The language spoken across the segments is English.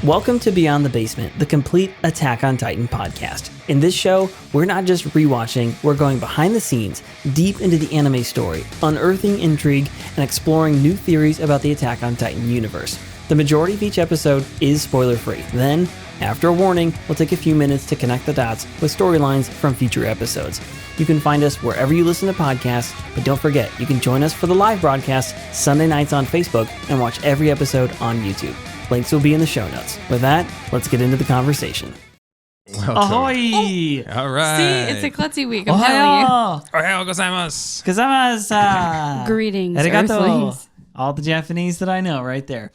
Welcome to Beyond the Basement, the complete Attack on Titan podcast. In this show, we're not just rewatching, we're going behind the scenes, deep into the anime story, unearthing intrigue, and exploring new theories about the Attack on Titan universe. The majority of each episode is spoiler-free. Then, after a warning, we'll take a few minutes to connect the dots with storylines from future episodes. You can find us wherever you listen to podcasts, but don't forget, you can join us for the live broadcast Sunday nights on Facebook and watch every episode on YouTube. Links will be in the show notes. With that, let's get into the conversation. Welcome. Ahoy! All right. See, it's a klutzy week, I'm telling Ohayou gozaimasu! Gozaimasu! you. Greetings, Arigato. Earthlings. All the Japanese that I know right there.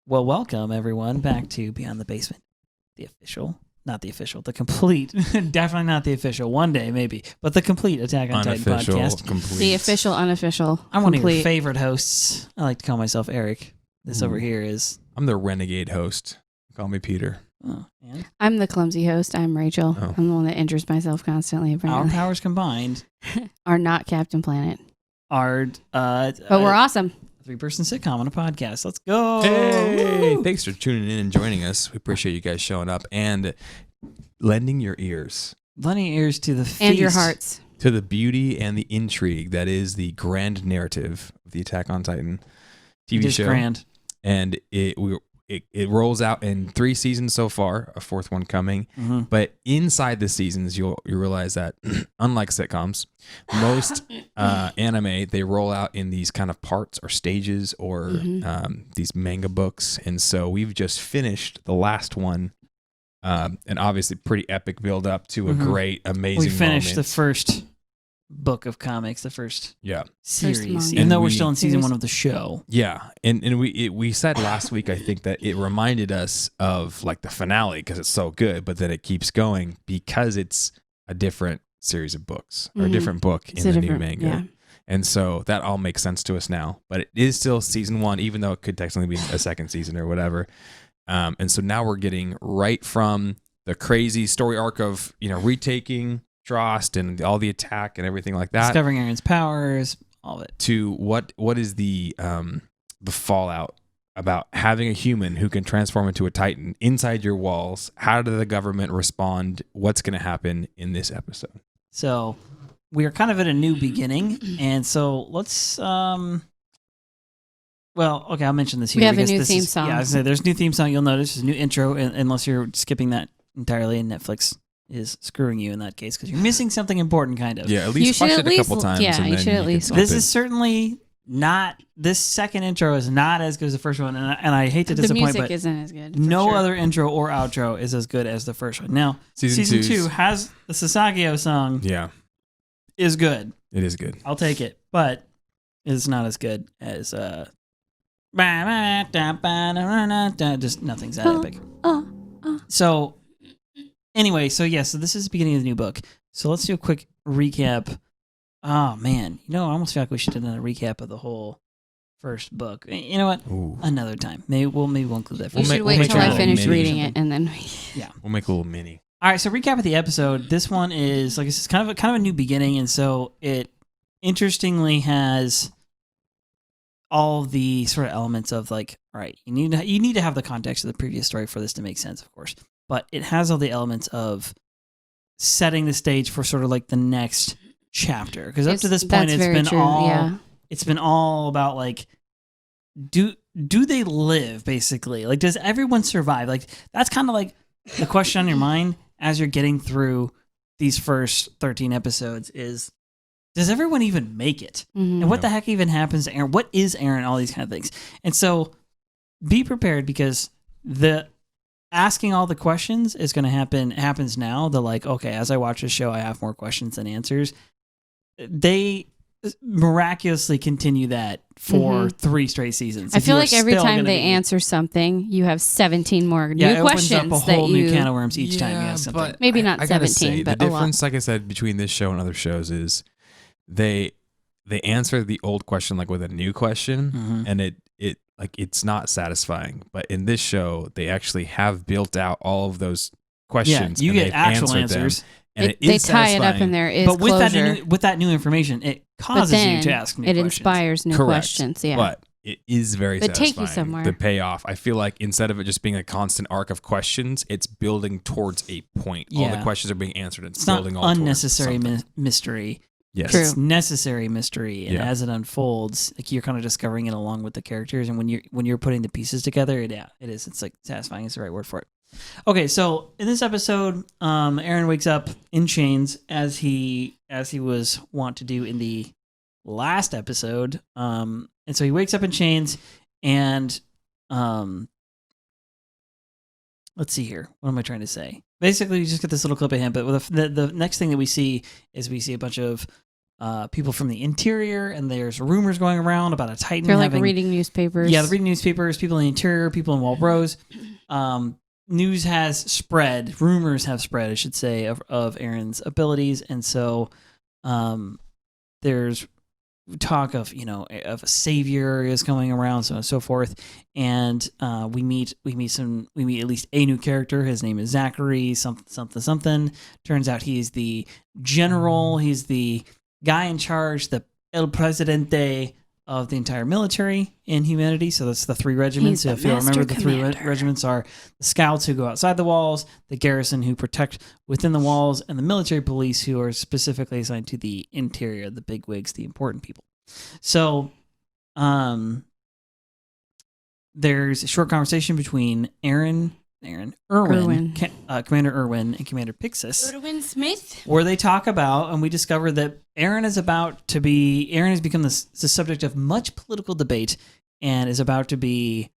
Well, welcome everyone back to Beyond the Basement. The official, not the official, the complete, definitely not the official, one day maybe, but the complete Attack on Titan podcast. Complete. The official, unofficial. I'm one of your complete. favorite hosts. I like to call myself Eric. This over here is... I'm the renegade host. Call me Peter. Oh, and I'm the clumsy host. I'm Rachel. Oh. I'm the one that injures myself constantly. our Apparently. powers combined Are not Captain Planet. are But we're awesome. three-person sitcom on a podcast. Let's go! Hey, Woo! thanks for tuning in and joining us. We appreciate you guys showing up and lending your ears Lending ears to the feast. And your hearts. to the beauty and the intrigue that is the grand narrative of the Attack on Titan TV It is show. grand. And it rolls out in 3 seasons so far, a 4th one coming. Mm-hmm. But inside the seasons, you realize that unlike sitcoms, most anime, they roll out in these kind of parts or stages or these manga books. And so we've just finished the last one, and obviously pretty epic build up to a great, amazing We finished moment. the first book of comics, the first series, manga. even And though we're we- still in season Series. 1 of the show. Yeah, and we said last week, I think, that it reminded us of like the finale because it's so good, but then it keeps going because it's a different series of books or a different book It's in a the new different- manga. yeah. And so that all makes sense to us now, but it is still season 1, even though it could technically be a second season or whatever. And so now we're getting right from the crazy story arc of, retaking Drost and all the attack and everything like that Discovering Eren's powers, all of it. to what is the fallout about having a human who can transform into a Titan inside your walls. How did the government respond? What's going to happen in this episode? So we are kind of at a new beginning, and so let's I'll mention this here. We have a because new this theme is- song. Yeah, I was gonna say, there's a new theme song. You'll notice there's a new intro, unless you're skipping that entirely, and Netflix is screwing you in that case because you're missing something important, kind of. Yeah, at You least should watch at it a couple least- times. yeah, and you then should at can least skip This it. is certainly not. This second intro is not as good as the first one, and I hate to The disappoint, music but isn't as good. for no sure. other intro or outro is as good as the first one. Now, Season season two's- 2 has the Sasageo song Yeah, is good. it is good. I'll take it, but it's not as good as just nothing's that epic. So anyway, so this is the beginning of the new book. So let's do a quick recap. Oh man, I almost feel like we should have done a recap of the whole first book. You know what? Ooh. Another time. Maybe we'll include that. You For should we'll wait make till a I little finish mini reading something. it and then. We'll make a little mini. All right, so recap of the episode. This one is like it's kind of a new beginning, and so it interestingly has all the sort of elements of like, all right, you need to have the context of the previous story for this to make sense, of course, but it has all the elements of setting the stage for sort of like the next chapter, because up to this point That's very true, it's been all about like do they live, basically, like does everyone survive? Like that's kind of like the question on your mind as you're getting through these first 13 episodes is, does everyone even make it? Mhm. And what the heck even happens to Eren? What is Eren? All these kind of things. And so be prepared, because the asking all the questions is going to happen. It happens now. The like, okay, as I watch this show, I have more questions than answers. They miraculously continue that for 3 straight seasons. I If feel you are like every still time gonna they be- answer something, you have 17 more it new opens questions up a that whole new you. can of worms each time you ask something. but Maybe not I gotta 17, say, but the a lot. difference, like I said, between this show and other shows is they answer the old question like with a new question, Mhm. and it like it's not satisfying. But in this show, they actually have built out all of those questions. you and get they've actual answered them, answers. and it They is tie it up, satisfying. and there is But with closure. that new information, it but causes then you to ask new it questions. inspires new Correct. questions. Yeah. But it is very They satisfying. take you somewhere. The payoff. I feel like instead of it just being a constant arc of questions, it's building towards a point. All the questions are being answered. It's building not all unnecessary mystery. Yes. True. It's necessary mystery, and as it unfolds, like you're kind of discovering it along with the characters. And when you're putting the pieces together, it is. It's like satisfying is the right word for it. Okay, so in this episode, Eren wakes up in chains as he was wont to do in the last episode. And so he wakes up in chains, and let's see here. What am I trying to say? Basically, you just get this little clip of him, but the next thing that we see is a bunch of people from the interior, and there's rumors going around about a Titan. They're like reading newspapers. Yeah, they're reading newspapers, people in the interior, people in Walbros. News has spread, rumors have spread, I should say, of Eren's abilities, and so there's talk of of a savior is coming around, so on and so forth, and we meet at least a new character. His name is Zachary something. Turns out he's the general. He's the guy in charge, the El Presidente of the entire military in humanity. So that's the three regiments. So if you remember, the three regiments are the scouts who go outside the walls, the garrison who protect within the walls, and the military police who are specifically assigned to the interior, the bigwigs, the important people. So there's a short conversation between Erwin, Commander Erwin, and Commander Pixis. Erwin Smith. Where they talk about, and we discover that Eren has become the subject of much political debate, and is about to be,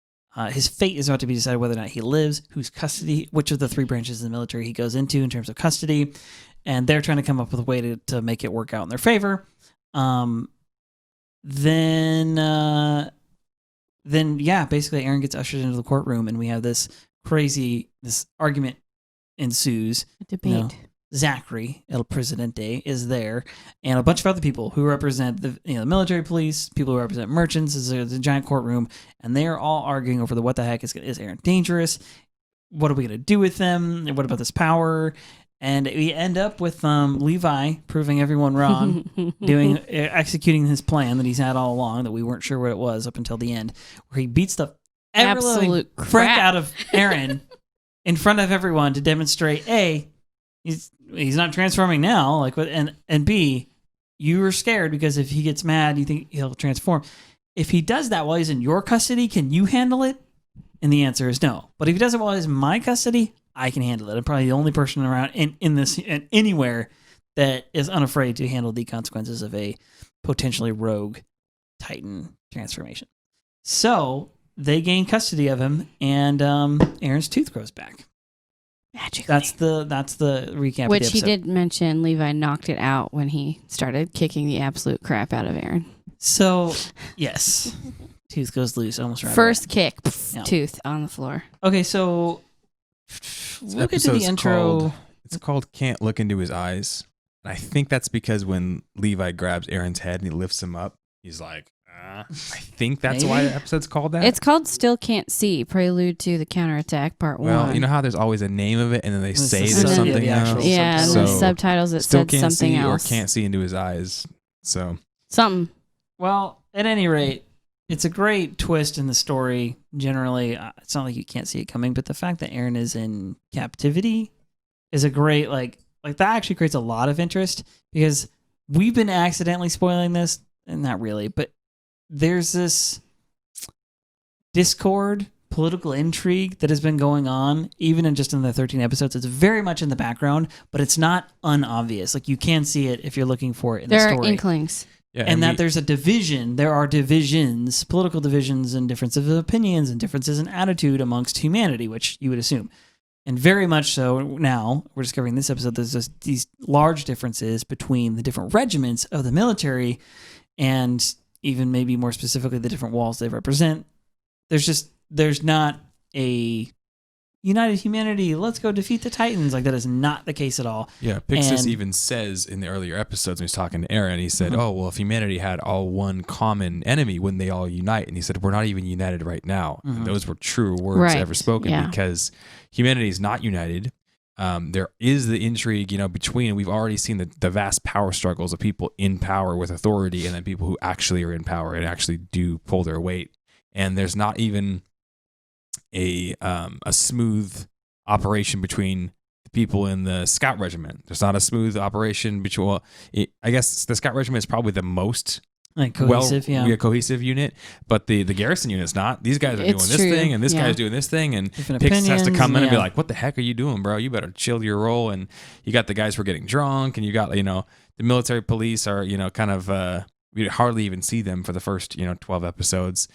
his fate is about to be decided whether or not he lives, which of the three branches of the military he goes into in terms of custody, and they're trying to come up with a way to make it work out in their favor. Then basically Eren gets ushered into the courtroom, and we have this argument ensues. Debate. Zachary, El Presidente, is there, and a bunch of other people who represent the military police, people who represent merchants. There's a giant courtroom, and they are all arguing over what the heck is Eren dangerous? What are we going to do with him? And what about this power? And we end up with Levi proving everyone wrong, executing his plan that he's had all along, that we weren't sure what it was up until the end, where he beats the absolute crap out of Eren in front of everyone to demonstrate A, he's not transforming now, and B, you were scared because if he gets mad, you think he'll transform. If he does that while he's in your custody, can you handle it? And the answer is no. But if he does it while he's in my custody, I can handle it. I'm probably the only person around anywhere that is unafraid to handle the consequences of a potentially rogue Titan transformation. So they gain custody of him, and Eren's tooth grows back. Magically. That's the recap. Which of the episode. He did mention Levi knocked it out when he started kicking the absolute crap out of Eren. So yes, tooth goes loose almost right First away. kick, tooth on the floor. Okay, so we'll get to the intro. It's called "Can't Look Into His Eyes." And I think that's because when Levi grabs Eren's head and he lifts him up, he's like, I think that's why the episode's called that. It's called Still Can't See, Prelude to the Counterattack, Part 1. Well, you know how there's always a name of it, and then they say there's something else? Yeah, and the subtitles, it Still said can't something see else. or can't see into his eyes. So something. Well, at any rate, it's a great twist in the story. Generally, it's not like you can't see it coming, but the fact that Eren is in captivity is a great, like that actually creates a lot of interest, because we've been accidentally spoiling this, and not really, but there's this discord, political intrigue that has been going on, even in the 13 episodes. It's very much in the background, but it's not unobvious. Like, you can see it if you're looking for it in the story. There are inklings. Yeah, and that there's a division. There are divisions, political divisions, and differences of opinions and differences in attitude amongst humanity, which you would assume. And very much so now, we're discovering in this episode, there's just these large differences between the different regiments of the military, and even maybe more specifically the different walls they represent. There's not a united humanity, let's go defeat the Titans. Like, that is not the case at all. Yeah, Pixis even says in the earlier episodes when he's talking to Eren, he said, oh, well, if humanity had all one common enemy, wouldn't they all unite? And he said, we're not even united right now. And those were true words ever spoken, because humanity is not united. There is the intrigue, between, we've already seen the vast power struggles of people in power with authority, and then people who actually are in power and actually do pull their weight. and there's not even a smooth operation between the people in the Scout Regiment. There's not a smooth operation between. I guess the Scout Regiment is probably the most cohesive, cohesive unit, but the garrison unit's not. These guys are doing this true. thing, and this guy's doing this thing, and Pix has to come in and be like, "What the heck are you doing, bro? You better chill your roll." And you got the guys who are getting drunk, and you got the military police are kind of. We hardly even see them for the first 12 episodes,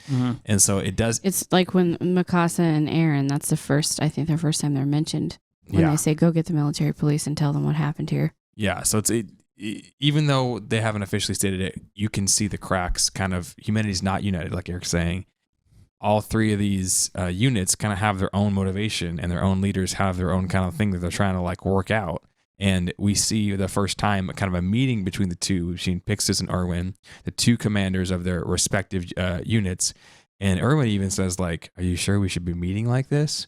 and so it does. It's like when Mikasa and Eren. That's the first time they're mentioned when they say, "Go get the military police and tell them what happened here." Yeah, so even though they haven't officially stated it, you can see the cracks. Kind of humanity's not united, like Eric's saying. All three of these units kind of have their own motivation, and their own leaders have their own kind of thing that they're trying to work out. And we see the first time kind of a meeting between the two. We've seen Pixis and Erwin, the two commanders of their respective units. And Erwin even says, "Are you sure we should be meeting like this?"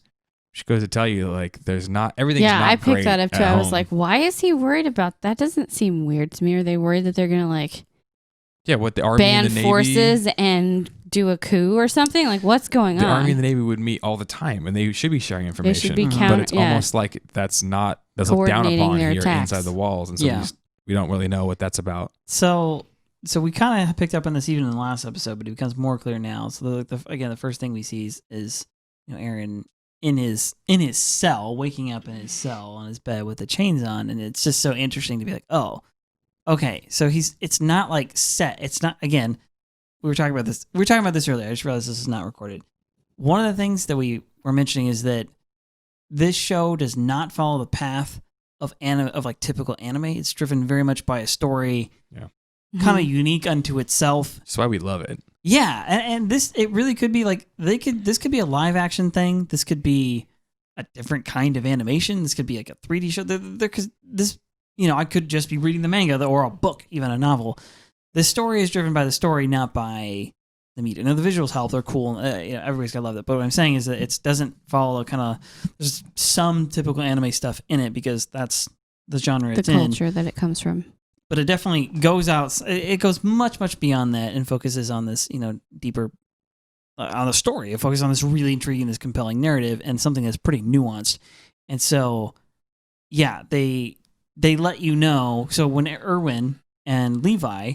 She goes to tell you, there's not, everything's not great. Yeah, I picked that up too. I was home. like, why is he worried about that? Doesn't seem weird to me. Are they worried that they're going to what the Army ban and the Navy, forces and do a coup or something? What's going on? The Army and the Navy would meet all the time, and they should be sharing information. They should be but it's almost like that's looked down upon here attacks. inside the walls, and so we don't really know what that's about. So we kind of picked up on this even in the last episode, but it becomes more clear now. So the first thing we see is Eren in his cell, waking up in his cell on his bed with the chains on, and it's just so interesting to be like, oh, okay, so it's not set. It's not, again, we were talking about this earlier. I just realized this is not recorded. One of the things that we were mentioning is that this show does not follow the path of typical anime. It's driven very much by a story, kind of unique unto itself. That's why we love it. Yeah, and it really could be this could be a live action thing. This could be a different kind of animation. This could be a 3D show. I could just be reading the manga or a book, even a novel. This story is driven by the story, not by the media. Now, the visuals help. They're cool. Everybody's got to love it. But what I'm saying is that it doesn't follow there's some typical anime stuff in it because that's the genre it's in. The culture that it comes from. But it definitely goes out. It goes much, much beyond that and focuses on this, deeper on the story. It focuses on this really intriguing, this compelling narrative and something that's pretty nuanced. And so, they let you know. So when Erwin and Levi,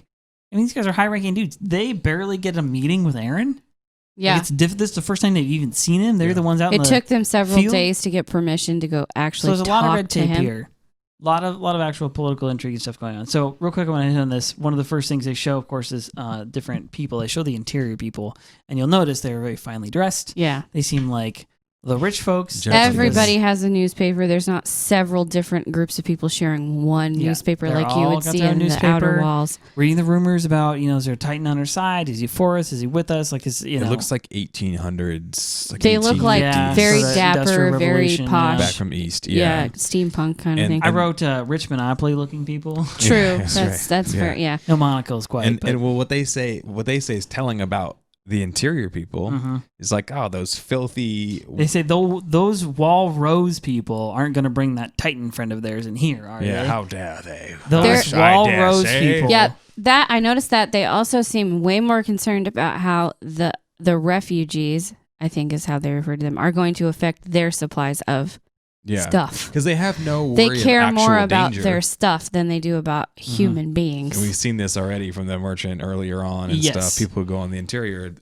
these guys are high-ranking dudes. They barely get a meeting with Eren. Yeah, this is the first time they've even seen him. They're the ones out. It took them several days to get permission to go actually. So there's a lot of red tape here. A lot of actual political intrigue and stuff going on. So real quick, I want to hit on this. One of the first things they show, of course, is different people. They show the interior people, and you'll notice they're very finely dressed. Yeah, they seem like the rich folks. Everybody has a newspaper. There's not several different groups of people sharing one newspaper like you would see in the outer walls. Reading the rumors about, is there a Titan on our side? Is he for us? Is he with us? It looks like 1800s. They look like very dapper, very posh. Back from East. Yeah, steampunk kind of thing. I wrote rich Monopoly looking people. True. That's fair. Yeah. No monocles quite. And what they say is telling about the interior people is those filthy. They say those Wall Rose people aren't going to bring that Titan friend of theirs in here, are they? Yeah, how dare they? Those Wall Rose people. Yeah, I noticed that they also seem way more concerned about how the refugees, I think is how they refer to them, are going to affect their supplies of stuff. Because they have no worry. They care of more about danger. their stuff than they do about human beings. And we've seen this already from the merchant earlier on and stuff. People who go on the interior,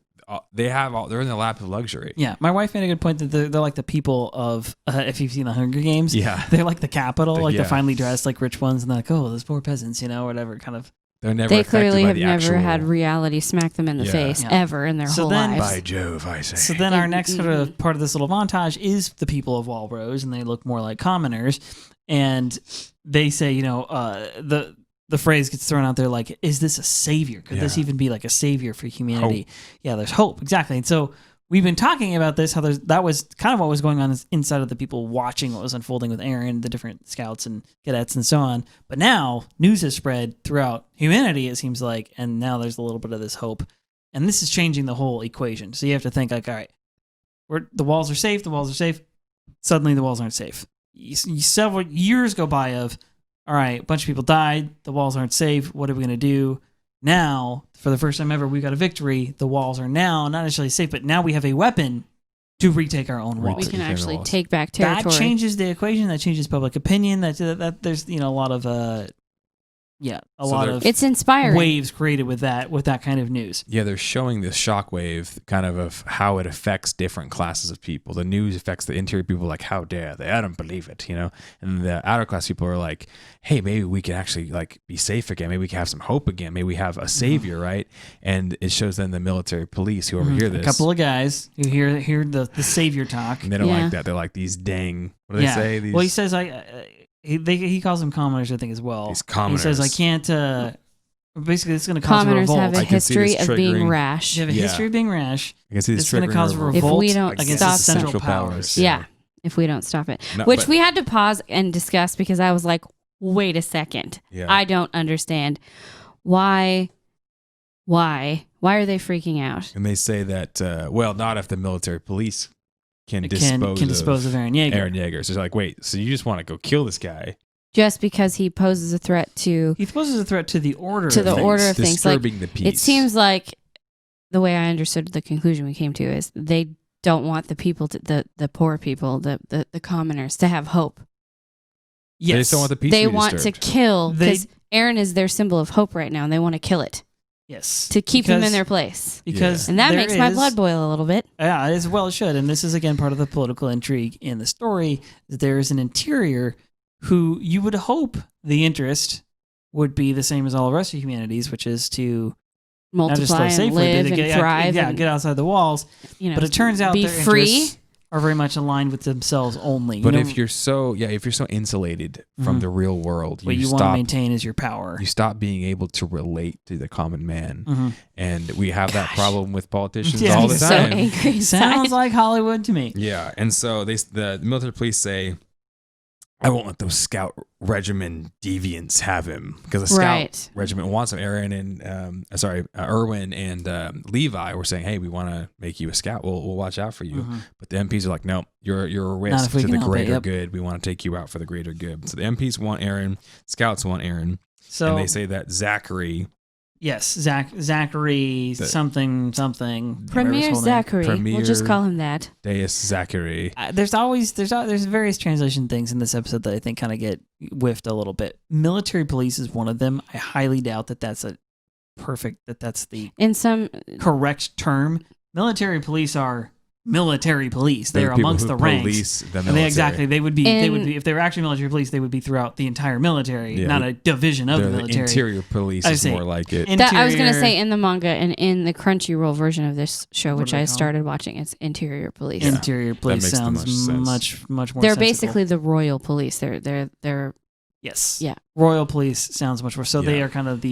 they're in the lap of luxury. Yeah, my wife made a good point that they're like the people of if you've seen the Hunger Games. Yeah, they're like the capital, the finely dressed, rich ones, and they're like, those poor peasants, whatever kind of. They clearly have never had reality smack them in the face ever in their whole lives. By Jove, I say. So then our next sort of part of this little montage is the people of Wall Rose, and they look more like commoners. And they say, the phrase gets thrown out there like, is this a savior? Could this even be like a savior for humanity? Hope. Yeah, there's hope. Exactly. And so we've been talking about this, how that was kind of what was going on inside of the people watching what was unfolding with Eren, the different scouts and cadets and so on. But now news has spread throughout humanity, it seems like, and now there's a little bit of this hope. And this is changing the whole equation. So you have to think all right, the walls are safe, Suddenly the walls aren't safe. Several years go by of, all right, a bunch of people died, the walls aren't safe, what are we going to do? now, for the first time ever, we got a victory. The walls are now not necessarily safe, but now we have a weapon to retake our own walls. We can actually take back territory. That changes the equation. That changes public opinion. That there's a lot of it's inspiring waves created with that kind of news. Yeah, they're showing this shockwave kind of how it affects different classes of people. The news affects the interior people, like, how dare they? I don't believe it, And the outer class people are like, hey, maybe we can actually like be safe again. Maybe we can have some hope again. Maybe we have a savior, right? And it shows then the military police who overhear this. A couple of guys who hear the savior talk. And they don't like that. They're like, these dang, what do they say? These, well, he says he calls them commoners, I think, as well. These commoners. He says, I can't, basically, it's going to cause a revolt. Commoners have a history of being rash. They have a history of being rash. I can see this it's going to cause a revolt if we don't against stop the central powers. Yeah, if we don't stop it. Which we had to pause and discuss because I was like, wait a second. Yeah. I don't understand. Why are they freaking out? And they say that, not if the military police can dispose of Eren Yeager. Eren Yeager. So it's like, wait, so you just want to go kill this guy? Just because he poses a threat to... He poses a threat to the order to the order of things. Disturbing the peace. It seems like the way I understood the conclusion we came to is they don't want the people, the poor people, the commoners, to have hope. Yes. They just don't want the peace They to be want disturbed. to kill, because Eren is their symbol of hope right now, and they want to kill it. Yes. To keep them in their place. And that makes my blood boil a little bit. Yeah, as well it should. And this is, again, part of the political intrigue in the story, that there is an interior who you would hope the interest would be the same as all the rest of humanities, which is to multiply and live and thrive. Get outside the walls. But it turns out their interests are very much aligned with themselves only. But if you're so insulated from the real world, what you want to maintain is your power. You stop being able to relate to the common man, and we have that problem with politicians all the time. So angry. Sounds like Hollywood to me. Yeah, and so the military police say, I won't let those Scout Regiment deviants have him, because the Scout Regiment wants him. Eren and Erwin and Levi were saying, "Hey, we want to make you a Scout. We'll watch out for you." But the MPs are like, "No, you're a risk to the greater good. We want to take you out for the greater good." So the MPs want Eren, Scouts want Eren, and they say that Zachary. Yes, Zachary something. Premier Zachary. We'll just call him that. Deus Zachary. There's various translation things in this episode that I think kind of get whiffed a little bit. Military police is one of them. I highly doubt that's the correct term. Military police are military police. They're amongst the ranks. They would be if they were actually military police, they would be throughout the entire military, not a division of the military. Interior police is more like it. I was going to say, in the manga and in the Crunchyroll version of this show, which I started watching, it's interior police. Yeah. Interior police sounds much more They're sensible. Basically the royal police. They're yes. Yeah. Royal police sounds much more. So they are kind of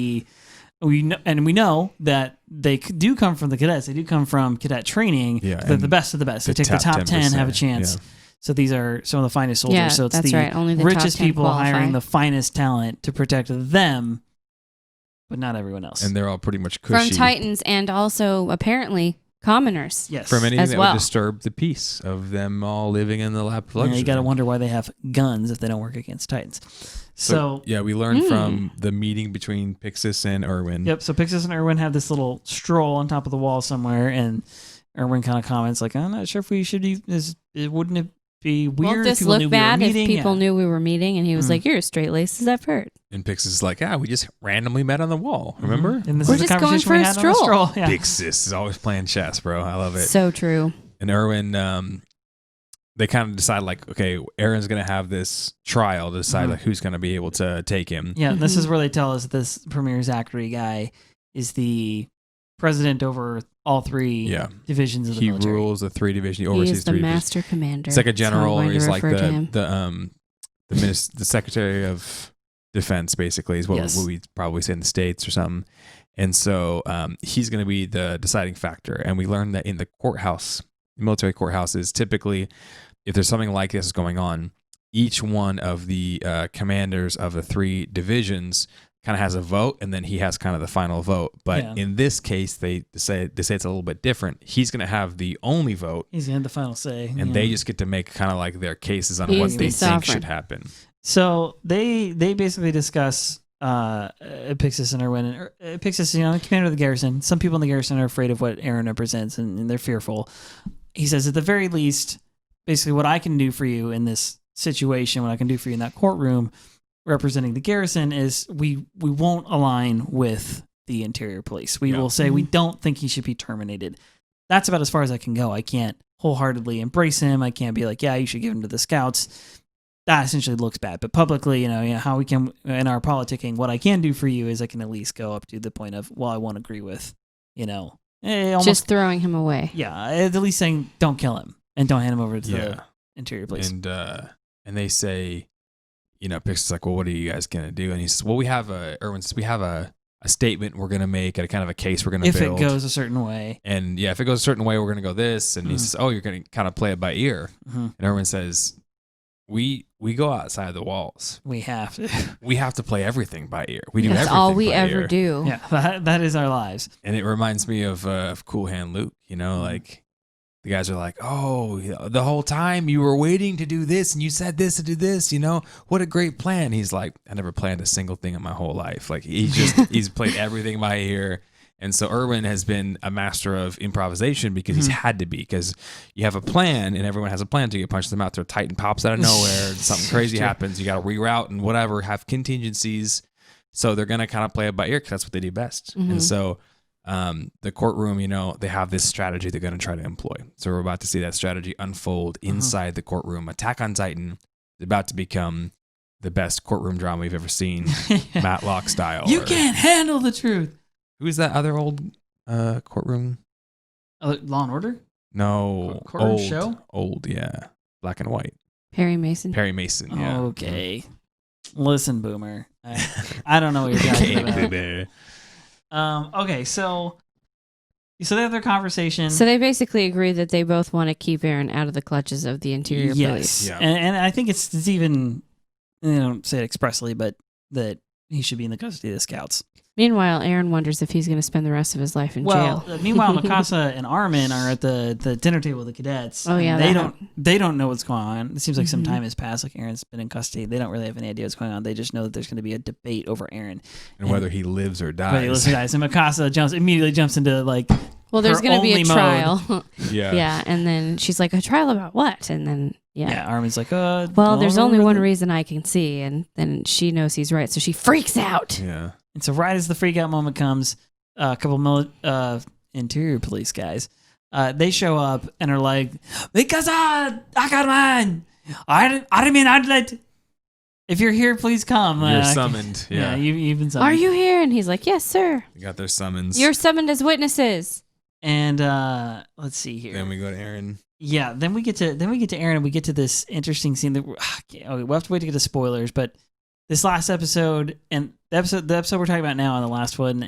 we know that they do come from the cadets. They do come from cadet training. Yeah, they're the best of the best. They take the top 10, have a chance. Yeah. So these are some of the finest soldiers. Yeah, so it's that's right. Only the richest top 10 people qualify. hiring the finest talent to protect them, but not everyone else. And they're all pretty much cushy. From Titans and also apparently commoners. Yes. From anything that would disturb the peace of them all living in the lap of luxury. You got to wonder why they have guns if they don't work against Titans. So we learned from the meeting between Pixis and Erwin. Yep. So Pixis and Erwin have this little stroll on top of the wall somewhere, and Erwin kind of comments like, "I'm not sure if we should. Wouldn't it be weird? Won't this look bad if people knew we were meeting?" And he was like, "You're as straight laced as I've heard." And Pixis is like, "We just randomly met on the wall. Remember? And this we're is just the conversation going for we a had on the stroll. Yeah. Pixis is always playing chess, bro. I love it. So true. And Erwin, they kind of decide like, okay, Eren's going to have this trial to decide like who's going to be able to take him. Yeah, this is where they tell us this Premier Zachary guy is the president over all three divisions of the military. He rules the three divisions. He oversees oversees the three master commander. He's like a general, or he's like the Secretary of Defense, basically, is what we probably say in the States or something. And so he's going to be the deciding factor. And we learned that in the courthouse, military courthouses, typically, if there's something like this going on, each one of the commanders of the three divisions kind of has a vote, and then he has kind of the final vote. But in this case, they say it's a little bit different. He's going to have the only vote. He's going to have the final say. And they just get to make kind of like their cases on what they think should happen. So they basically discuss Pixis and Erwin. Pixis, commander of the garrison. Some people in the garrison are afraid of what Eren represents, and they're fearful. He says, at the very least, basically what I can do for you in this situation, what I can do for you in that courtroom representing the garrison is we won't align with the interior police. We will say we don't think he should be terminated. That's about as far as I can go. I can't wholeheartedly embrace him. I can't be like, yeah, you should give him to the scouts. That essentially looks bad. But publicly, how we can, in our politicking, what I can do for you is I can at least go up to the point of, well, I won't agree with, almost, just throwing him away. Yeah, at least saying, don't kill him and don't hand him over to the interior police. And they say, Pixar's like, well, what are you guys going to do? And he says, well, Erwin says, we have a statement we're going to make, a kind of a case we're going to build. If it goes a certain way. And if it goes a certain way, we're going to go this. And he says, oh, you're going to kind of play it by ear. And Erwin says, we go outside the walls. We have to. We have to play everything by ear. We do That's everything all we by ever ear. do. Yeah, that is our lives. And it reminds me of Cool Hand Luke, like the guys are like, oh, the whole time you were waiting to do this and you said this to do this, what a great plan. He's like, I never planned a single thing in my whole life. Like he's played everything by ear. And so Erwin has been a master of improvisation because he's had to be, because you have a plan and everyone has a plan to get punched in the mouth. Their Titan pops out of nowhere. Something crazy happens. You got to reroute and whatever, have contingencies. So they're going to kind of play it by ear because that's what they do best. And so the courtroom, they have this strategy they're going to try to employ. So we're about to see that strategy unfold inside the courtroom. Attack on Titan is about to become the best courtroom drama we've ever seen, Matlock style. You can't handle the truth. Who's that other old courtroom? Law and Order? No. Courtroom show? Old, yeah. Black and white. Perry Mason, yeah. Okay. Listen, Boomer. I don't know what you're talking about. Okay, so they have their conversation. So they basically agree that they both want to keep Eren out of the clutches of the interior police. Yeah. And I think it's even, they don't say it expressly, but that he should be in the custody of the scouts. Meanwhile, Eren wonders if he's going to spend the rest of his life in jail. Meanwhile, Mikasa and Armin are at the dinner table with the cadets. Oh yeah, they don't know what's going on. It seems like some time has passed. Like Eren's been in custody. They don't really have any idea what's going on. They just know that there's going to be a debate over Eren and whether he lives or dies. And Mikasa immediately jumps into like. Well, there's going to be a trial. Yeah, and then she's like, a trial about what? And then Armin's like, well, there's only one reason I can see, and then she knows he's right, so she freaks out. Yeah. And so right as the freak out moment comes, a couple interior police guys, they show up and are like, Mikasa, Ackerman, I didn't mean I'd let. If you're here, please come. You're summoned. Yeah, you've been summoned. Are you here? And he's like, yes, sir. You got their summons. You're summoned as witnesses. And let's see here. Then we go to Eren. Yeah, then we get to Eren, and we get to this interesting scene that we'll have to wait to get to spoilers, but this last episode and the episode we're talking about now and the last one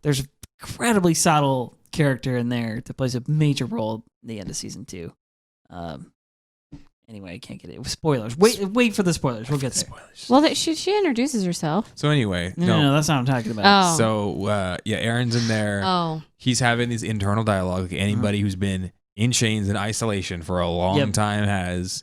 there's an incredibly subtle character in there that plays a major role in the end of season 2. Anyway, I can't get it. Spoilers. Wait for the spoilers. We'll get there. Spoilers. Well, she introduces herself. So anyway, no, that's not what I'm talking about. Oh. So Eren's in there. Oh. He's having these internal dialogue. Like anybody who's been in chains and isolation for a long time has.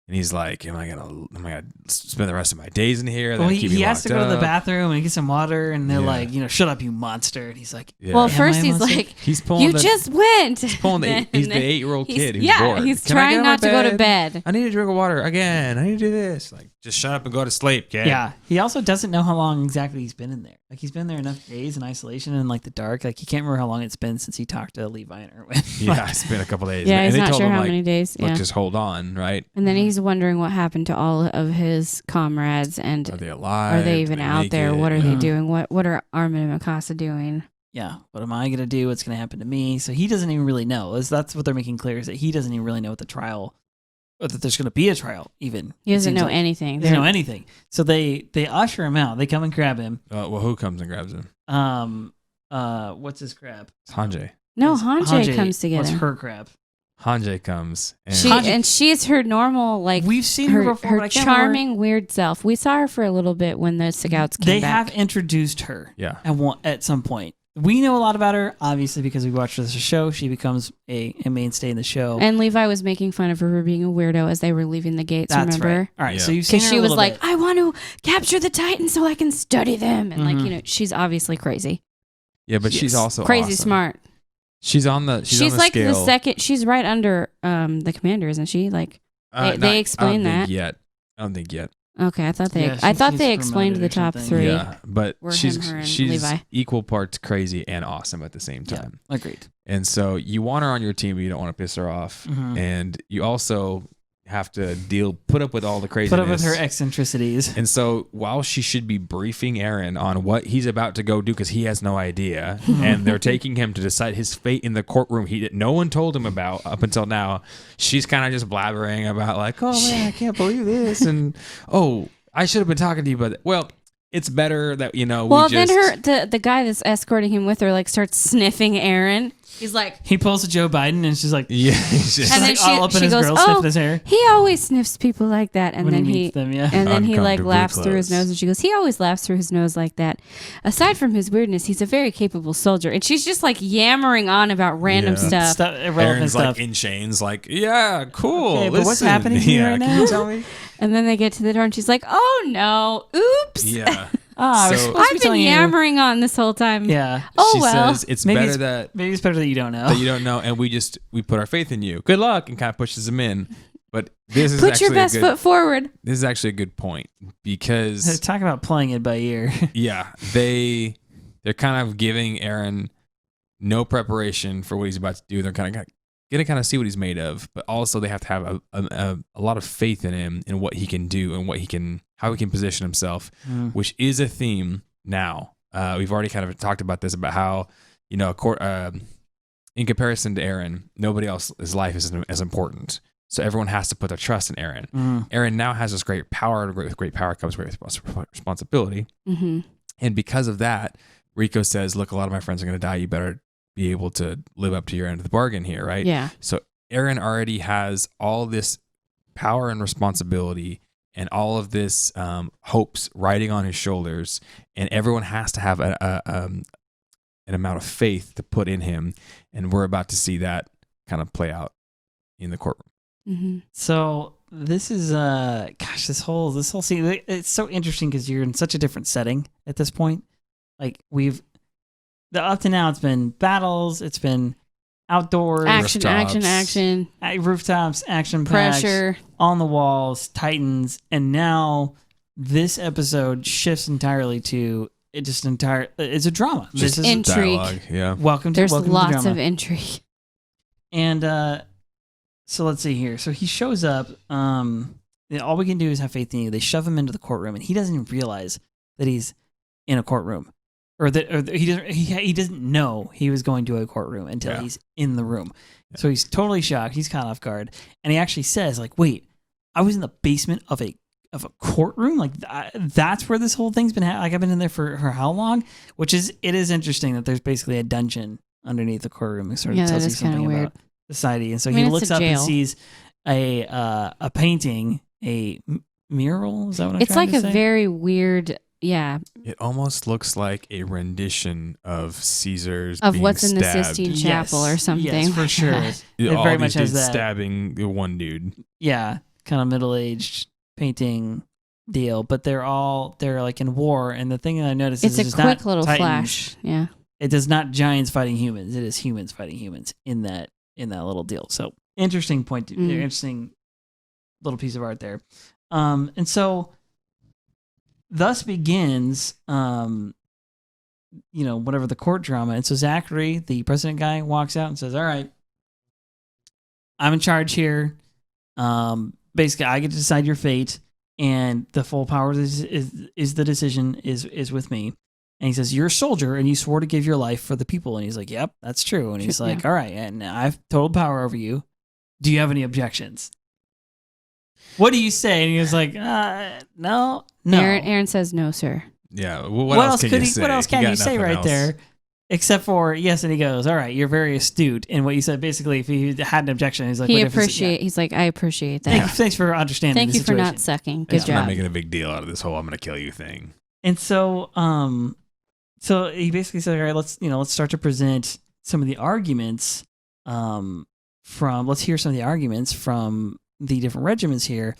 And he's like, am I gonna spend the rest of my days in here? Well, he has to go to the bathroom and get some water, and they're like, shut up, you monster. And he's like, well, first he's like, he's pulling just went. He's pulling he's the 8-year-old kid who's bored. He's trying not to go to bed. I need a drink of water again. I need to do this. Like, just shut up and go to sleep, kid. Yeah. He also doesn't know how long exactly he's been in there. Like, he's been there enough days in isolation and like the dark. Like, he can't remember how long it's been since he talked to Levi and Erwin. Yeah, it's been a couple days. Yeah, and he's they not told sure him, how like, many days. Look, just hold on, right? And then he's wondering what happened to all of his comrades, and are they alive? Are they even out there? What are they doing? What are Armin and Mikasa doing? Yeah, what am I gonna do? What's gonna happen to me? So he doesn't even really know. That's what they're making clear, is that he doesn't even really know what the trial, or that there's gonna be a trial. Even he doesn't know anything. He doesn't know anything. So they usher him out. They come and grab him. Well, who comes and grabs him? What's his crab? Hanji. No, Hanji comes to get what's him. her crab? Hanji comes. And she's her normal, like, we've seen her before. Her charming, weird self. We saw her for a little bit when the scouts came back. They have introduced her. Yeah. At some point. we know a lot about her, obviously, because we watched the show. She becomes a mainstay in the show. And Levi was making fun of her for being a weirdo as they were leaving the gates, That's remember? Right. All right, so you've seen her she was like, bit. I want to capture the Titans so I can study them. And she's obviously crazy. Yeah, but she's also crazy awesome. smart. She's on the She's on the like scale. the second. She's right under the commander, isn't she? Like they explain that. I don't think yet. Okay, I thought they. Yeah, I thought she's they explained the top something. 3. Yeah, but Were she's him, her, and Levi. equal parts crazy and awesome at the same time. Yeah, agreed. And so you want her on your team, but you don't want to piss her off. Mm-hmm. And you also have to put up with all the craziness. Put up with her eccentricities. And so while she should be briefing Eren on what he's about to go do because he has no idea, and they're taking him to decide his fate in the courtroom no one told him about up until now, she's kind of just blabbering about like, oh man, I can't believe this. And oh, I should have been talking to you, but well, it's better that, Well, then the guy that's escorting him with her like starts sniffing Eren. He's like, he pulls a Joe Biden and she's like, yeah, he's just and then like all up in she his goes, grill, oh, sniffing his hair. He always sniffs people like that, and When then he he meets them, yeah. and then he like Uncomfortably laughs through his close. nose, and she goes, he always laughs through his nose like that. Aside from his weirdness, he's a very capable soldier, and she's just like yammering on about random stuff. Irrelevant Eren's stuff. like in chains, like, yeah, cool. Okay, but what's listen. happening here right Can now? you tell me? And then they get to the door, and she's like, "Oh no, oops! Yeah. I was So- supposed to be I've been telling you. yammering on this whole time." Yeah. Oh She well. says it's Maybe better that Maybe it's better that you don't know. you don't know, and we put our faith in you. Good luck, and kind of pushes him in. But this is Put actually your best foot forward. This is actually a good point because Talk about playing it by ear. yeah, they're kind of giving Eren no preparation for what he's about to do. They're kind of see what he's made of, but also they have to have a lot of faith in him and what he can do and how he can position himself, which is a theme now. We've already kind of talked about this, about how, in comparison to Eren, nobody else's life is as important. So everyone has to put their trust in Eren. Eren now has this great power, and with great power comes great responsibility. Mm-hmm. And because of that, Rico says, look, a lot of my friends are going to die. You better be able to live up to your end of the bargain here, right? Yeah. So Eren already has all this power and responsibility and all of this hopes riding on his shoulders, and everyone has to have an amount of faith to put in him, and we're about to see that kind of play out in the courtroom. Mm-hmm. So this is this whole scene, it's so interesting because you're in such a different setting at this point. Like up to now, it's been battles, it's been outdoors, Action, rooftops, action pressure, packs, on the walls, Titans, and now this episode shifts entirely to it's a drama. Just this is intrigue. Dialogue, yeah. welcome to There's welcome lots to drama. of intrigue. And so let's see here. So he shows up. All we can do is have faith in you. They shove him into the courtroom, and he doesn't even realize that he's in a courtroom, or he doesn't know he was going to a courtroom until he's in the room. Yeah. So he's totally shocked. He's caught off guard, and he actually says, "Like, wait, I was in the basement of a courtroom. Like that's where this whole thing's been. Like I've been in there for how long?" It is interesting that there's basically a dungeon underneath the courtroom. It sort of tells you something about society. And so he looks up and sees a painting, a mural. Is that what I'm trying to say? It's like a very weird, yeah. It almost looks like a rendition of Caesar's of being what's in the stabbed. Sistine Chapel or something. Yes, for sure. It very very much has that. Stabbing the one dude. Yeah, kind of middle-aged painting deal, but they're like in war. And the thing that I noticed is it's a quick little Titans. flash. Yeah, it does not giants fighting humans. It is humans fighting humans in that little deal. So interesting point. Interesting little piece of art there. And so thus begins, whatever the court drama. And so Zachary, the president guy, walks out and says, "All right, I'm in charge here. Basically, I get to decide your fate, and the full power is the decision is with me." And he says, "You're a soldier, and you swore to give your life for the people." And he's like, "Yep, that's true." And he's like, "All right, and I have total power over you. Do you have any objections?" What do you say? And he was like, no. Eren says, "No, sir." Yeah. Well, what else can you say? What else can you say right else. there? Except for yes, and he goes, "All right, you're very astute." And what you said, basically, if he had an objection, he's like, He's like, "I appreciate that. Thanks for understanding. Thank the you for situation. not sucking. Good Thanks job." for not making a big deal out of this whole "I'm going to kill you" thing. And so, So he basically said, all right, let's start to present some of the arguments let's hear some of the arguments from the different regiments here.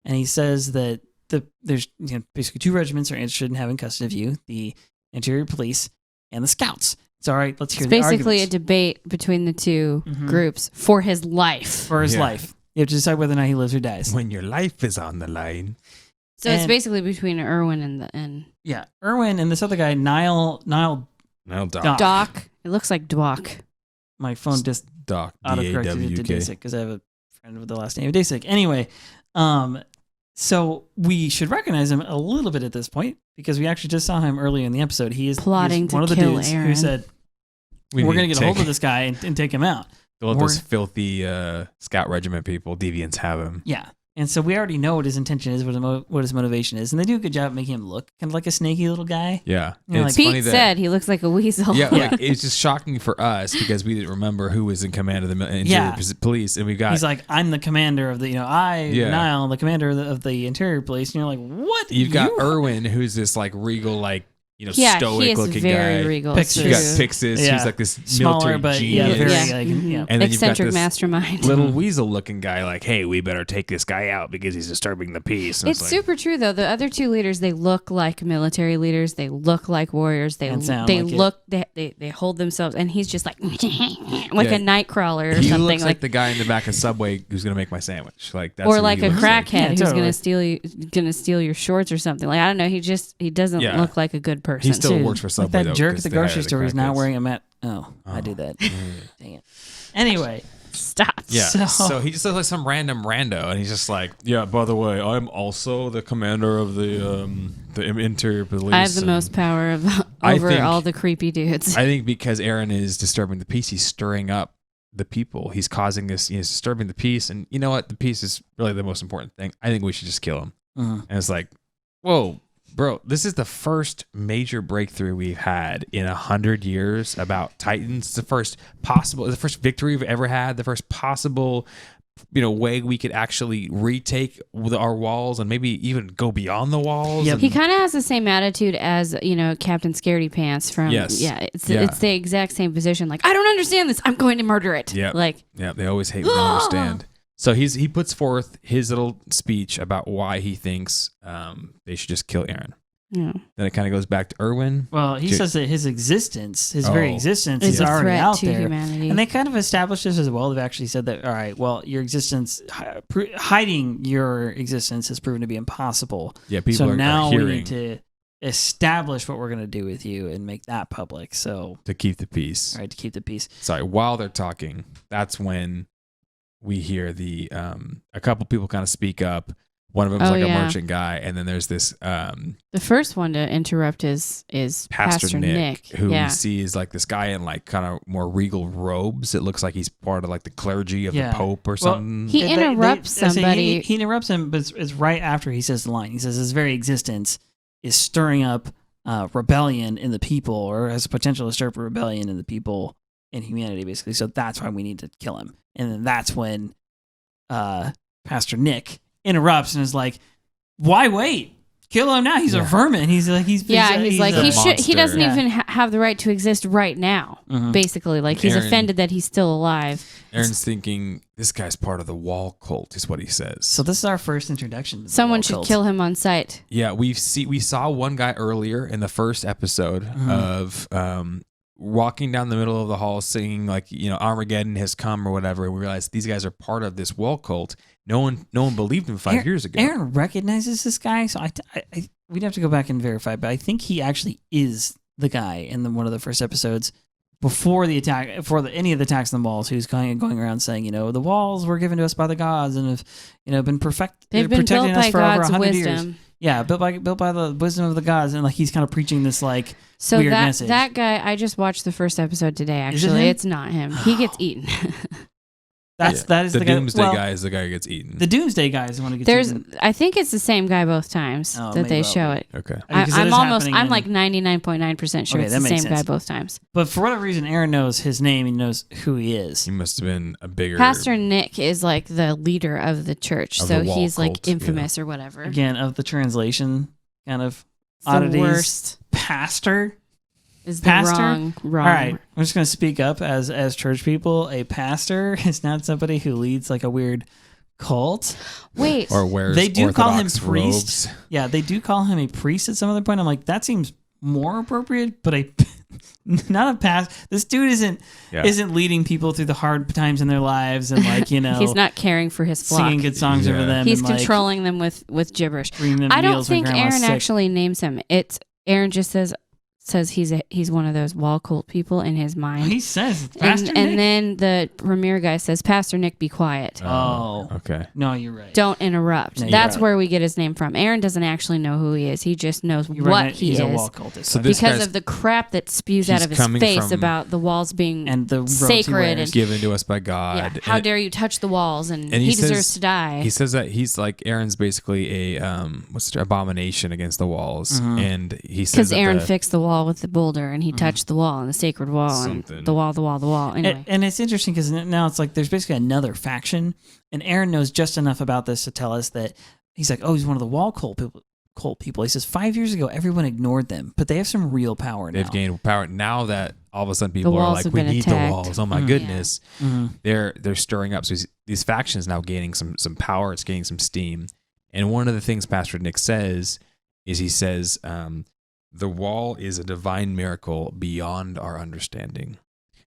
And he says that there's basically two regiments are interested in having custody of you, the interior police and the scouts. So all right, let's hear the arguments. It's basically a debate between the two groups for his life. For his life. You have to decide whether or not he lives or dies. When your life is on the line. So it's basically between Erwin and Erwin and this other guy, Niall Doc. It looks like Dwok. My phone just Doc, autocorrected it to Dasic because I have a friend with the last name of Dasic. Anyway, so we should recognize him a little bit at this point because we actually just saw him earlier in the episode. He is plotting to one of the kill dudes Eren. who said, we're going to get a hold of this guy and take him out. All those filthy Scout Regiment people, deviants have him. Yeah. And so we already know what his intention is, what his motivation is. And they do a good job of making him look kind of like a snaky little guy. Yeah. It's funny Pete said he looks like a weasel. Yeah, like, it's just shocking for us because we didn't remember who was in command of the interior police. And he's like, I'm the commander of the, Niall, the commander of the interior police. And you're like, what? You've got Erwin, who's this like regal, like, stoic looking very guy. Regal. You got Pixis, who's like this smaller, military genius. And then eccentric you've got this mastermind. little weasel looking guy, like, hey, we better take this guy out because he's disturbing the peace. And it's super true though. The other two leaders, they look like military leaders. They look like warriors. They hold themselves, and he's just like a night crawler or he something. Looks like the guy in the back of Subway who's gonna make my sandwich. Like that's or like a crackhead who's totally. gonna steal your shorts or something. Like I don't know. He doesn't look like a good person. He still works for Subway, like that jerk at the grocery store is not wearing a mat. I do that. Dang it. Anyway, stop. Yeah. So he just looks like some random rando, and he's just like, yeah. By the way, I'm also the commander of the interior police. I have the most power over all the creepy dudes. I think because Eren is disturbing the peace, he's stirring up the people. He's causing this. He's disturbing the peace, and you know what? The peace is really the most important thing. I think we should just kill him. And it's like, whoa. Bro, this is the first major breakthrough we've had in 100 years about Titans. It's the first victory we've ever had. The first possible, way we could actually retake our walls and maybe even go beyond the walls. Yep. He kind of has the same attitude as Captain Scaredy Pants from. Yes. Yeah, it's the exact same position. Like I don't understand this. I'm going to murder it. Yeah. Like they always hate when they understand. So he puts forth his little speech about why he thinks they should just kill Eren. Yeah. Then it kind of goes back to Erwin. Well, he says that his existence, very existence, is is already out to there. Humanity. And they kind of established this as well. They've actually said that, all right, well, your existence, hiding your existence has proven to be impossible. Yeah, people so are now hearing we need to establish what we're going to do with you and make that public. So to keep the peace. All right, to keep the peace. Sorry, while they're talking, that's when we hear a couple people kind of speak up. One of them is a merchant guy, and then there's this. The first one to interrupt is Pastor Nick, who we see is like this guy in like kind of more regal robes. It looks like he's part of like the clergy of the Pope or something. He interrupts somebody. He interrupts him, but it's right after he says the line. He says his very existence is stirring up rebellion in the people, or has the potential to stir up rebellion in the people and humanity, basically. So that's why we need to kill him. And then that's when Pastor Nick interrupts and is like, "Why wait? Kill him now. He's a vermin. He's like he doesn't even have the right to exist right now. Basically, like he's offended that he's still alive." Eren's thinking this guy's part of the wall cult, is what he says. So this is our first introduction. To Someone should kill him on sight. Yeah, we saw one guy earlier in the first episode of walking down the middle of the hall singing like, Armageddon has come or whatever. And we realized these guys are part of this wall cult. No one believed him 5 years ago. Eren recognizes this guy. So we'd have to go back and verify, but I think he actually is the guy in one of the first episodes before the attack, any of the attacks on the walls, who's going around saying, the walls were given to us by the gods and have, been They've been protecting built us by for God's over 100 wisdom. years. Yeah, built by the wisdom of the gods, and like he's kind of preaching this like weird message. That guy, I just watched the first episode today. Actually, it's not him. He gets eaten. That is the Doomsday guy is the guy who gets eaten. The Doomsday guy is the one who gets eaten. I think it's the same guy both times that they show it. Okay. I'm like 99.9% sure it's the same guy both times. But for whatever reason, Eren knows his name. He knows who he is. He must have been a bigger. Pastor Nick is like the leader of the church, so he's like infamous or whatever. Again, of the translation kind of oddities. The worst. Pastor. is the pastor? wrong. All right, I'm just going to speak up as church people. A pastor is not somebody who leads like a weird cult. Wait. Or wears they do call him priest. Robes. Yeah, they do call him a priest at some other point. I'm like, that seems more appropriate, but not a pastor. This dude isn't leading people through the hard times in their lives and like, he's not caring for his flock. Singing good songs over them. He's and controlling them with gibberish. I don't think Eren actually names him. Eren just says he's one of those wall cult people in his mind. He says Pastor Nick. And then the premier guy says, Pastor Nick, be quiet. Oh, okay. No, you're right. Don't interrupt. No, That's right. where we get his name from. Eren doesn't actually know who he is. He just knows what he he's is. A wall cultist. So because of the crap that spews out of his face about the walls being and the sacred and given to us by God. Yeah, how dare you touch the walls? And he deserves to die. He says that he's like Eren's basically a abomination against the walls, and he says because Eren fixed the wall with the boulder and he touched the wall and the sacred wall and the wall. Anyway. And it's interesting because now it's like there's basically another faction, and Eren knows just enough about this to tell us that he's like, oh, he's one of the wall cult people. He says 5 years ago everyone ignored them, but they have some real power now. They've gained power now that all of a sudden people are like, we need the walls. Oh my goodness, they're stirring up. So these factions now gaining some power. It's gaining some steam. And one of the things Pastor Nick says is he says, the wall is a divine miracle beyond our understanding.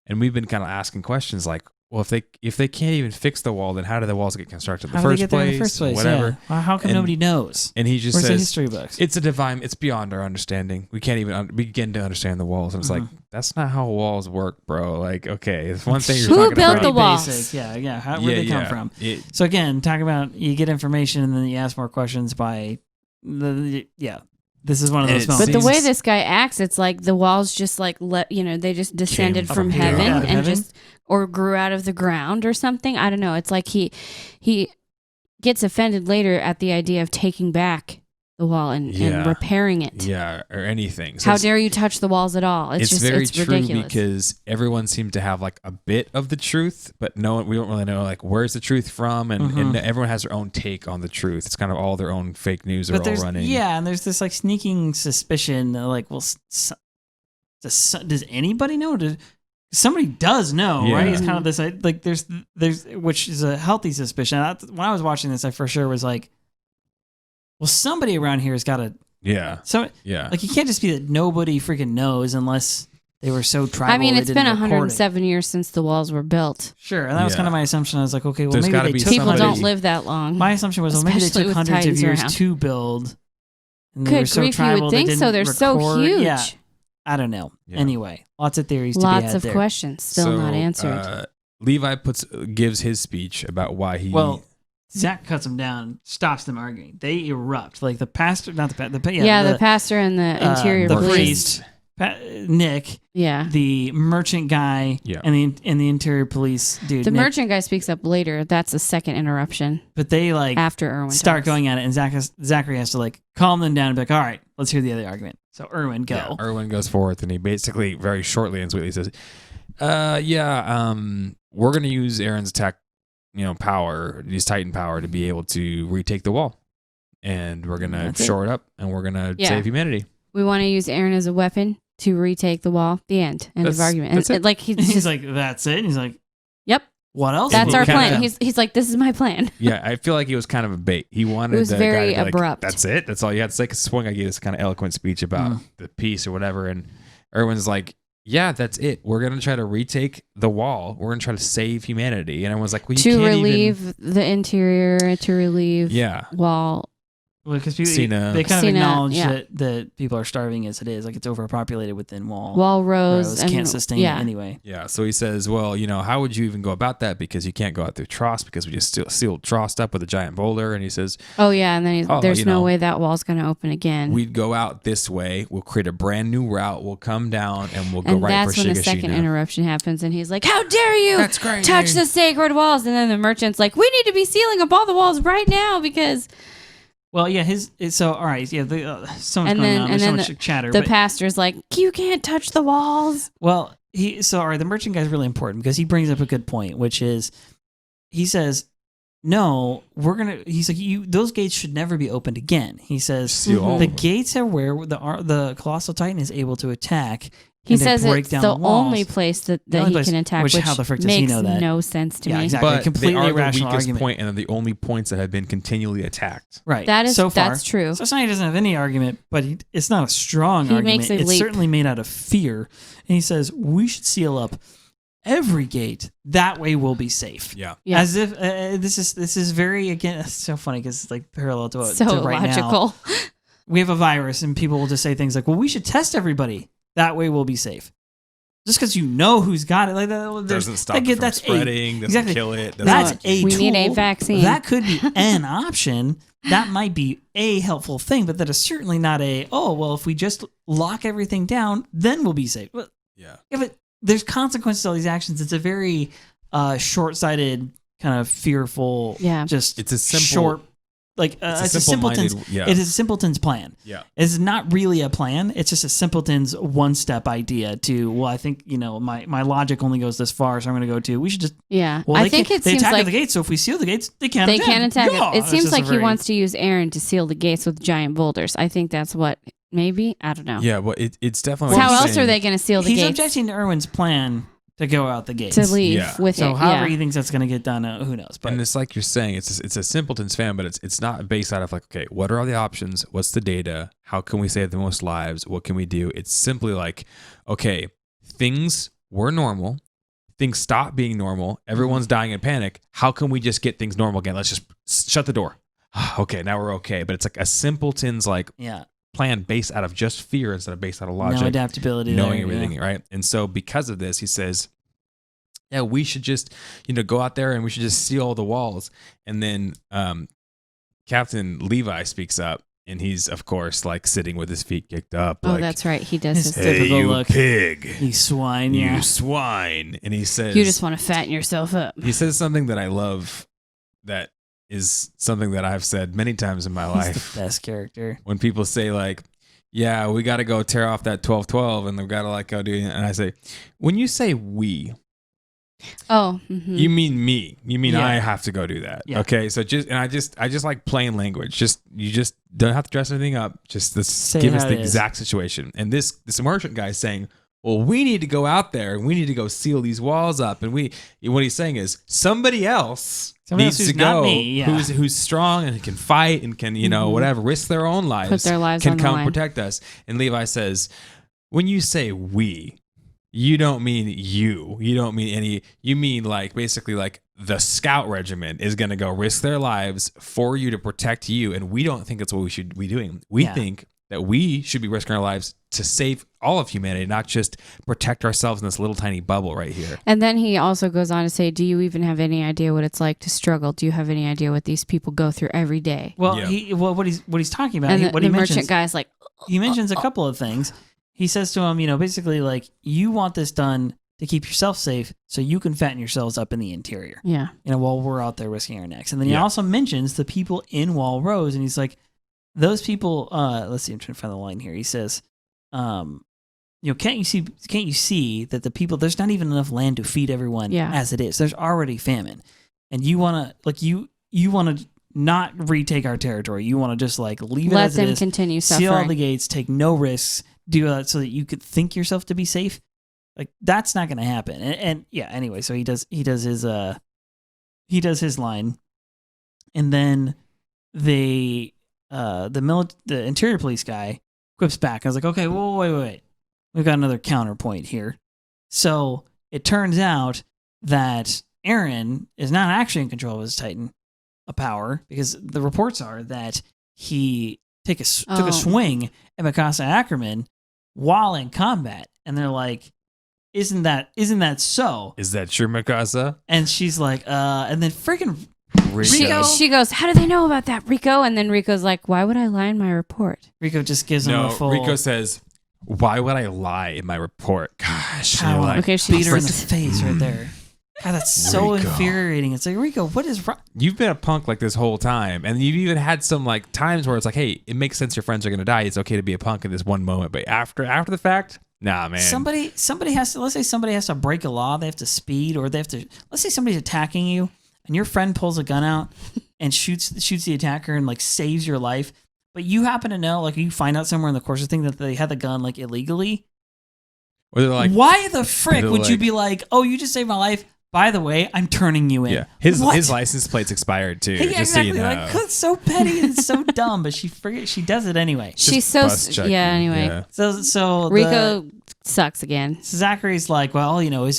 And we've been kind of asking questions like, well, if they can't even fix the wall, then how did the walls get constructed in the first place? Whatever. Yeah. Well, how come nobody knows? And he just Where's says, the history books? It's beyond our understanding. We can't even begin to understand the walls. And it's like, that's not how walls work, bro. Like, okay, it's one thing you're talking about. Who built the walls? Basic. Yeah. Where they come from? So again, talk about you get information and then you ask more questions by This is one of those moments. But the way this guy acts, it's like the walls just like they just descended from heaven and just or grew out of the ground or something. I don't know. It's like he gets offended later at the idea of taking back the wall and repairing it. Yeah, or anything. So how dare you touch the walls at all? It's very true ridiculous. because everyone seemed to have like a bit of the truth, but we don't really know like where's the truth from, and everyone has their own take on the truth. It's kind of all their own fake news are all running. Yeah, and there's this like sneaking suspicion that like, well, does anybody know? Somebody does know, right? It's kind of this like there's which is a healthy suspicion. When I was watching this, I for sure was like, well, somebody around here has got to. Yeah. So like you can't just be that nobody freaking knows unless they were so tribal. I mean, it's been 107 years since the walls were built. Sure, and that was kind of my assumption. I was like, okay, well, maybe they took people don't live that long. My assumption was, well, maybe they took hundreds of years to build. And good grief, you would think so. They're so huge. Yeah. I don't know. Yeah. Anyway, lots of theories. Lots of questions still not answered. Levi gives his speech about why he. Well, Zach cuts them down, stops them arguing. They erupt like the pastor, not the pastor. The pastor and the interior the police. Nick, the merchant guy, and the interior police dude. The Nick. merchant guy speaks up later. That's a second interruption. But they like after Erwin start going at it, and Zachary has to like calm them down and be like, "All right, let's hear the other argument." So Erwin, go. Yeah, Erwin goes forth, and he basically very shortly and sweetly says, we're going to use Eren's attack, power, his Titan power, to be able to retake the wall, and we're going to shore it up, and we're going to save humanity. We want to use Eren as a weapon to retake the wall. The end. End of argument. And like he's like, that's it. And he's like, yep. What else? That's our plan. He's like, this is my plan. Yeah, I feel like he was kind of a bait. He wanted. It was very guy to be abrupt. Like, that's it. That's all you had to say. Because one guy gave this kind of eloquent speech about the peace or whatever, and everyone's like, "Yeah, that's it. We're gonna try to retake the wall. We're gonna try to save humanity." And everyone's like, "Well, you to can't relieve the interior, to relieve wall." Well, because they kind of acknowledge that people are starving as it is. Like it's overpopulated within wall rows and can't sustain it anyway. Yeah. So he says, well, how would you even go about that? Because you can't go out through Trost because we just sealed Trost up with a giant boulder. And he says, oh, yeah. And then there's no way that wall's going to open again. We'd go out this way. We'll create a brand new route. We'll come down and we'll go right for Shigashina. And that's when the second interruption happens. And he's like, how dare you touch the sacred walls? And then the merchant's like, we need to be sealing up all the walls right now because... Well, yeah, all right, yeah, so much going on, there's so much chatter. The pastor's like, you can't touch the walls. Well, the merchant guy's really important because he brings up a good point, which is, he says, no, he's like, those gates should never be opened again. He says, the gates are where the Colossal Titan is able to attack, He says it's the only place that he can attack, which how the frick does makes he know that? no sense to me. Exactly. But completely they are irrational the weakest argument. point and the only points that have been continually attacked. Right. That is so far. That's true. So it's not he doesn't have any argument, but it's not a strong argument. Makes a it's leap. certainly made out of fear. And he says, we should seal up every gate. That way we'll be safe. Yeah. As if this is very, again, it's so funny because it's like parallel to So to right logical. now. We have a virus and people will just say things like, well, we should test everybody. That way we'll be safe. Just because you know who's got it, like that Doesn't stop it from spreading, doesn't kill it. That's a we tool. need a vaccine. That could be an option. That might be a helpful thing, but that is certainly not if we just lock everything down, then we'll be safe. Well, yeah. But there's consequences to all these actions. It's a very short-sighted, kind of fearful, just it's a simple, short, like it's a simpleton's. It is a simpleton's plan. Yeah, it's not really a plan. It's just a simpleton's one-step idea to. Well, I think my logic only goes this far, so I'm going to go to. We should just. Yeah, well, I think they attack at the gates. So if we seal the gates, they can't. They can't attack. Yeah, it seems like he wants to use Eren to seal the gates with giant boulders. I think that's what. Maybe I don't know. Yeah, well, it's definitely. How else are they going to seal the gates? He's objecting to Erwin's plan to go out the gates. To leave with it. So however he thinks that's going to get done, who knows? But and it's like you're saying, it's a simpleton's fan, but it's not based out of like, okay, what are all the options? What's the data? How can we save the most lives? What can we do? It's simply like, okay, things were normal. Things stop being normal. Everyone's dying in panic. How can we just get things normal again? Let's just shut the door. Okay, now we're okay. But it's like a simpleton's plan based out of just fear instead of based out of logic. No adaptability. Knowing everything, right? And so because of this, he says, yeah, we should just, go out there and we should just seal the walls. And then Captain Levi speaks up and he's, of course, like sitting with his feet kicked up. Oh, that's right. He does his typical look. Pig. You swine, You swine. And he says... You just want to fatten yourself up. He says something that I love that is something that I've said many times in my life. He's the best character. When people say like, yeah, we got to go tear off that 1212 and we've got to go do it. And I say, when you say we... Oh, you mean me? You mean I have to go do that? Yeah. Okay, so I just like plain language. You just don't have to dress anything up. Just give us the exact situation. And this merchant guy is saying, well, we need to go out there and we need to go seal these walls up. And what he's saying is somebody else needs to go, who's strong and can fight and can whatever risk their own lives, put their lives can on the come line. Protect us. And Levi says, when you say we. You don't mean you. You don't mean any. You mean basically the Scout Regiment is going to go risk their lives for you to protect you. And we don't think that's what we should be doing. We think that we should be risking our lives to save all of humanity, not just protect ourselves in this little tiny bubble right here. And then he also goes on to say, do you even have any idea what it's like to struggle? Do you have any idea what these people go through every day? Well, what he's talking about, and the merchant guy's like, he mentions a couple of things. He says to him, basically you want this done to keep yourself safe so you can fatten yourselves up in the interior. Yeah. While we're out there risking our necks. And then he also mentions the people in Wall Rose and he's like, those people, let's see, I'm trying to find the line here. He says, can't you see that the people, there's not even enough land to feed everyone as it is. There's already famine. And you want to, you want to not retake our territory. You want to just leave it as it is. Let them continue suffering. Seal all the gates, take no risks. Do that so that you could think yourself to be safe. That's not going to happen. And anyway, so he does his line, and then the interior police guy quips back. I was like, okay, well, wait, we've got another counterpoint here. So it turns out that Eren is not actually in control of his Titan power because the reports are that he took a swing at Mikasa Ackerman while in combat, and they're like, isn't that so? Is that true, Mikasa? And she's like, and then freaking Rico. She goes, how do they know about that, Rico? And then Rico's like, why would I lie in my report? Rico just gives him a full... Rico says, why would I lie in my report? Gosh. Okay, she beat her in the face right there. God, that's so infuriating. It's like, Rico, what is wrong? You've been a punk this whole time, and you've even had some times where it's like, hey, it makes sense your friends are going to die. It's okay to be a punk in this one moment, but after the fact, nah, man. Somebody has to, let's say somebody has to break a law, they have to speed, or they have to, let's say somebody's attacking you, and your friend pulls a gun out and shoots the attacker and saves your life, but you happen to know, you find out somewhere in the course of the thing that they had the gun illegally. Or they're like, why the frick would you be like, oh, you just saved my life? By the way, I'm turning you in. Yeah, his license plate's expired too. Yeah, just exactly. So you know. Like, it's so petty and so dumb, but she does it anyway. She's so anyway. Yeah. So Rico sucks again. Zachary's like, well, is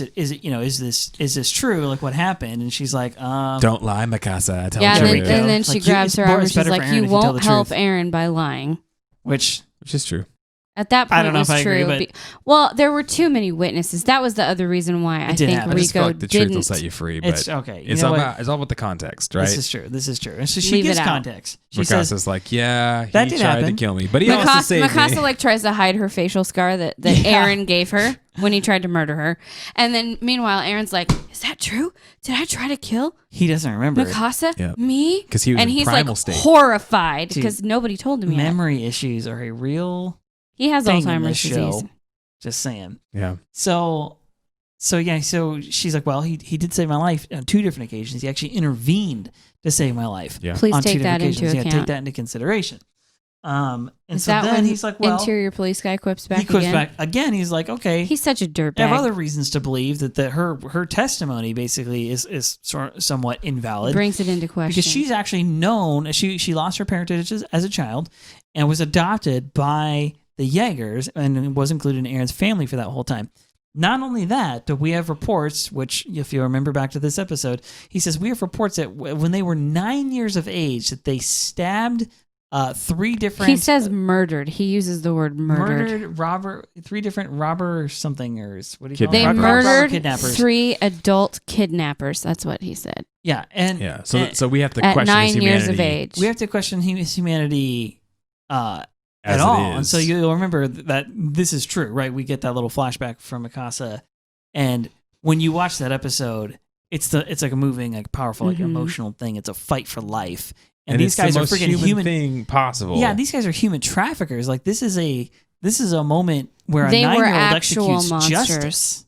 this true? Like, what happened? And she's like, don't lie, Mikasa. Tell and the then, truth. and then she grabs her arm and she's like, you won't help Eren by lying. Which is true. At that point, I don't know it was if I true. agree, but well, there were too many witnesses. That was the other reason why I think I just feel Rico like the truth will didn't. set you free. But it's okay. It's all about the context, right? This is true. And so she gives context. She Mikasa's says, like, yeah, he that did tried happen. to kill me, but he also saved me. Mikasa like tries to hide her facial scar that Eren gave her when he tried to murder her, and then meanwhile Eren's like, "Is that true? Did I try to kill?" He doesn't remember Mikasa, me, because he was and in he's primal like state. horrified because nobody told him yet. Memory issues are a real. He has thing Alzheimer's in this disease. show. Just saying. Yeah. So she's like, well, he did save my life on 2 different occasions. He actually intervened to save my life. Yeah. Please take that into account. Take that into consideration. And Is so that then when he's like, well, interior police guy quips back he quips again? back again. He's like, okay, He's such a dirtbag. I have other reasons to believe that her testimony basically is somewhat invalid. Brings it into question because she's actually known. She lost her parentage as a child and was adopted by the Jaegers and was included in Eren's family for that whole time. Not only that, but we have reports, which if you remember back to this episode, he says we have reports that when they were 9 years of age that they stabbed 3 different... He says murdered. He uses the word murdered. 3 different robber somethingers. What do you call They them? murdered kidnappers. 3 adult kidnappers. That's what he said. Yeah. So we have to at question 9 his humanity. years of age. We have to question his humanity As at all. it is. And so you'll remember that this is true, right? We get that little flashback from Mikasa, and when you watch that episode, it's like a moving, like powerful, like emotional thing. It's a fight for life, and these guys are freaking human thing possible. Yeah, these guys are human traffickers. Like this is a moment where they a 9-year-old actual executes monsters. justice.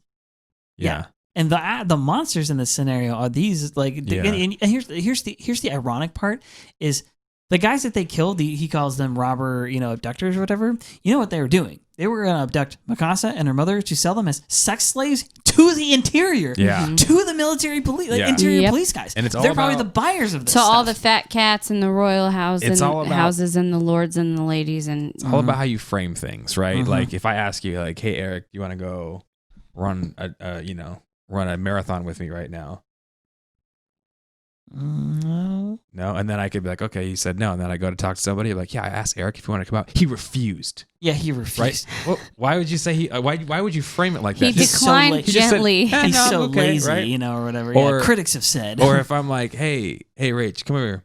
Yeah. And the monsters in this scenario are these and here's the ironic part is the guys that they killed, he calls them robber, abductors or whatever. You know what they were doing? They were going to abduct Mikasa and her mother to sell them as sex slaves to the interior, to the military police, interior police guys. And they're probably the buyers of this. So stuff. all the fat cats in the royal house It's all about- houses and the lords and the ladies and It's all about how you frame things, right? Like if I ask you, like, "Hey, Eric, you want to go run a marathon with me right now?" No. And then I could be like, "Okay," you said no, and then I go to talk to somebody, like, "Yeah, I asked Eric if he wanted to come out. He refused." Yeah, he refused. Right? Well, why would you say why would you frame it like he that? declined He gently. He's so okay, lazy, right? or whatever. Or critics have said. Or if I'm like, hey, Rach, come over here.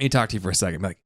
Let me talk to you for a second. Like,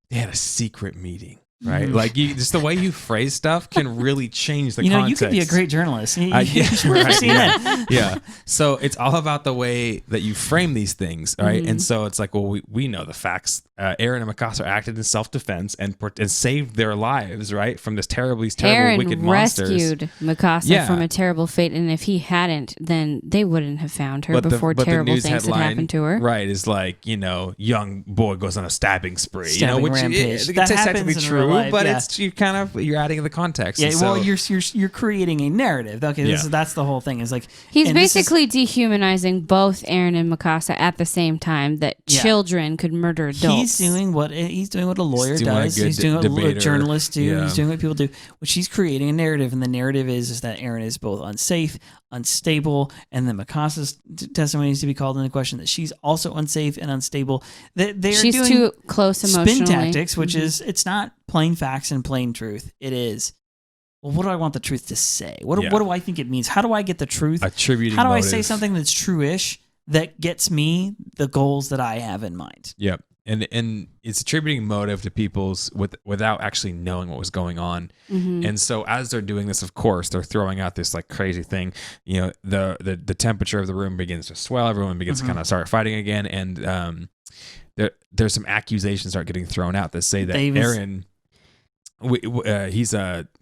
they had a secret meeting, right? Like, just the way you phrase stuff can really change the context. You could be a great journalist. Yeah. So it's all about the way that you frame these things, right? And so it's like, well, we know the facts. Eren and Mikasa acted in self-defense and saved their lives, right, from this terrible, Eren wicked monsters. rescued Mikasa from a terrible fate, and if he hadn't, then they wouldn't have found her before terrible things had happened to her. Right, is like, young boy goes on a stabbing spree, Stabbing rampage. That it's happens technically in true, real life, but yeah. it's you're adding the context. Yeah, and well, so, you're creating a narrative. Okay, that's the whole thing. Is like he's basically dehumanizing both Eren and Mikasa at the same time. That children could murder adults. He's doing what a lawyer does. He's doing what journalists do. Yeah. He's doing what people do. Which he's creating a narrative, and the narrative is that Eren is both unsafe, unstable, and then Mikasa's testimony needs to be called into question. That she's also unsafe and unstable. She's doing too close emotionally. Spin tactics, which is it's not plain facts and plain truth. It is. Well, what do I want the truth to say? What do I think it means? How do I get the truth? Attributing How do motive. I say something that's true-ish that gets me the goals that I have in mind? Yep. And it's attributing motive to people's without actually knowing what was going on. And so as they're doing this, of course, they're throwing out this like crazy thing. The temperature of the room begins to swell. Everyone begins to kind of start fighting again. And there's some accusations start getting thrown out that say that Eren... he's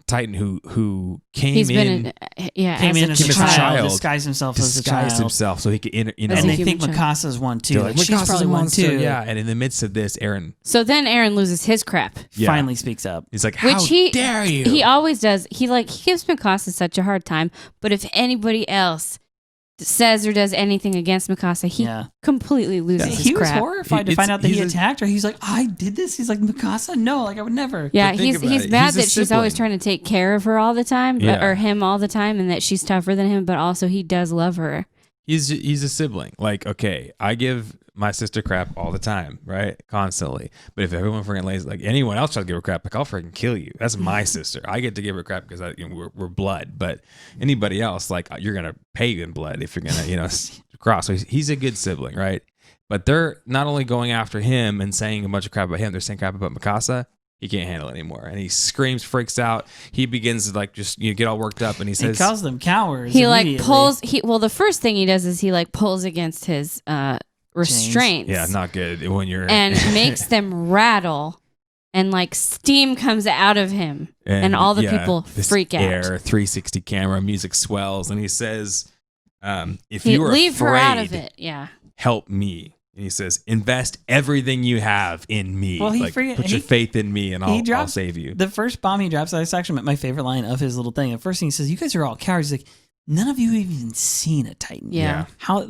Titan who came He's in. Came in as a child, disguised himself as a child. Disguised himself so he could, and they think Mikasa's one too. Like, she's probably one too. Yeah, and in the midst of this, Eren. So then Eren loses his crap. Finally speaks up. He's like, "How dare you?" He always does. He gives Mikasa such a hard time. But if anybody else says or does anything against Mikasa, he completely loses his crap. He was horrified to find out that he attacked her. He's like, I did this. He's like, Mikasa? No, I would never. Yeah, he's mad that she's always trying to take care of her all the time, or him all the time, and that she's tougher than him, but also he does love her. He's a sibling. Like, okay, I give my sister crap all the time, right? Constantly. But if everyone freaking lays, like anyone else tries to give her crap, like I'll freaking kill you. That's my sister. I get to give her crap because we're blood. But anybody else, like you're gonna pay in blood if you're gonna, cross. So he's a good sibling, right? But they're not only going after him and saying a bunch of crap about him, they're saying crap about Mikasa. He can't handle it anymore, and he screams, freaks out. He begins to just get all worked up, and he says, he calls them cowards. He pulls. The first thing he does is he pulls against his restraints. Yeah, not good when you're and makes them rattle, and steam comes out of him, and all the people freak out. Air 360 camera, music swells, and he says, "If you are leave afraid, her out of it, help me." And he says, invest everything you have in me. Well, put your faith in me and I'll save you. The first bomb he drops, that's actually my favorite line of his little thing. The first thing he says, you guys are all cowards. He's like, none of you have even seen a Titan. Yeah. How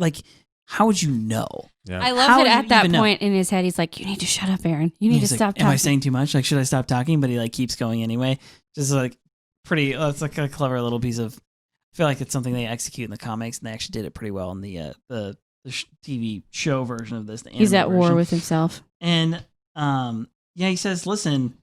would you know? Yeah. I love it at that point in his head. He's like, you need to shut up, Eren. You need to stop talking. Am I saying too much? Should I stop talking? But he keeps going anyway. Just pretty, it's a clever little piece of, I feel like it's something they execute in the comics, and they actually did it pretty well in the TV show version of this. He's at war with himself. And he says, listen,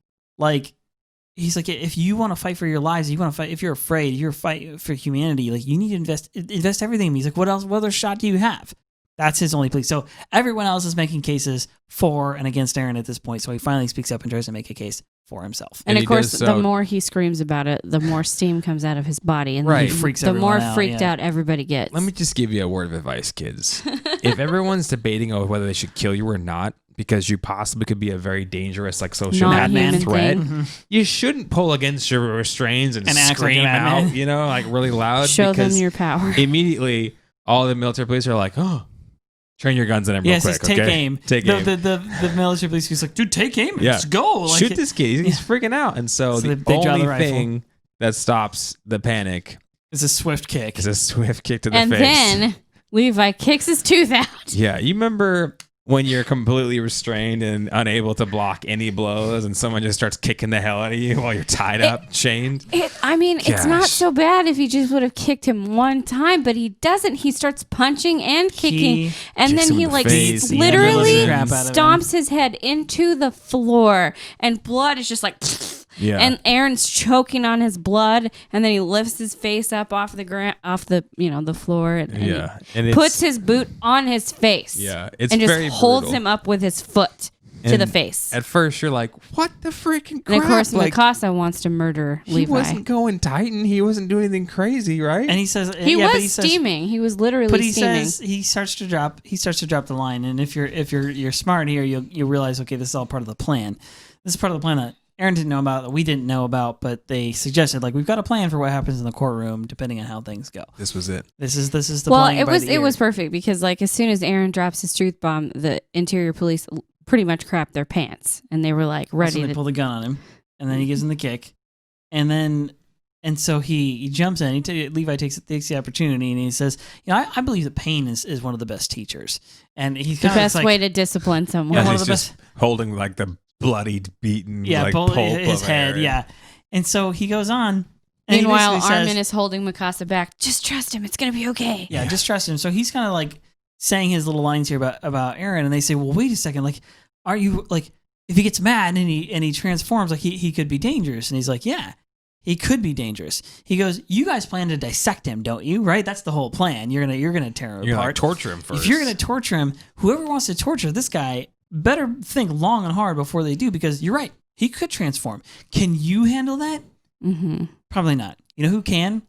he's like, if you want to fight for your lives, you want to fight, if you're afraid, you're fighting for humanity, you need to invest everything in me. He's like, what other shot do you have? That's his only plea. So everyone else is making cases for and against Eren at this point. So he finally speaks up and tries to make a case for himself. And of course, the more he screams about it, the more steam comes out of his body. And the more freaked out everybody gets. Let me just give you a word of advice, kids. If everyone's debating over whether they should kill you or not, because you possibly could be a very dangerous social madman threat, you shouldn't pull against your restraints and scream out, really loud. Show them your power. Immediately, all the military police are like, oh, train your guns at him real quick. Take aim. Take aim. The military police is like, dude, take aim. Let's go. Shoot this kid. He's freaking out. And so the only thing that stops the panic is a swift kick. To the face. And then Levi kicks his tooth out. Yeah. You remember when you're completely restrained and unable to block any blows and someone just starts kicking the hell out of you while you're tied up, chained? It's not so bad if he just would have kicked him one time, but he doesn't. He starts punching and kicking, and then he literally stomps his head into the floor, and blood is just yeah. And Eren's choking on his blood, and then he lifts his face up off the ground, the floor, and puts his boot on his face. Yeah, it's and just very holds brutal. him up with his foot to the face. At first, you're like, "What the freaking crap?" And of course, Mikasa wants to murder Levi. He wasn't going Titan. He wasn't doing anything crazy, right? And he says he was steaming. He was literally steaming. Says he starts to drop the line. And if you're smart here, you'll realize, okay, this is all part of the plan. This is part of the plan that Eren didn't know about, that we didn't know about, but they suggested, we've got a plan for what happens in the courtroom, depending on how things go. This was it. This is the plan. Well, it was perfect because, as soon as Eren drops his truth bomb, the interior police pretty much crapped their pants, and they were ready to pull the gun on him, and then he gives him the kick, and so he jumps in. Levi takes the opportunity, and he says, I believe that pain is one of the best teachers, and he's the best way to discipline someone. One of the best, holding the bloodied, beaten, pulp his of head, hair. And so he goes on. Meanwhile, Armin is holding Mikasa back. Just trust him; it's gonna be okay. Yeah, just trust him. So he's kind of saying his little lines here about Eren, and they say, "Well, wait a second. Are you if he gets mad and he transforms, he could be dangerous?" And he's like, "Yeah, he could be dangerous." He goes, "You guys plan to dissect him, don't you? Right? That's the whole plan. You're gonna tear him apart. Torture him first. If you're gonna torture him, whoever wants to torture this guy better think long and hard before they do, because you're right. He could transform. Can you handle that? Mm-hmm. Probably not. You know who can?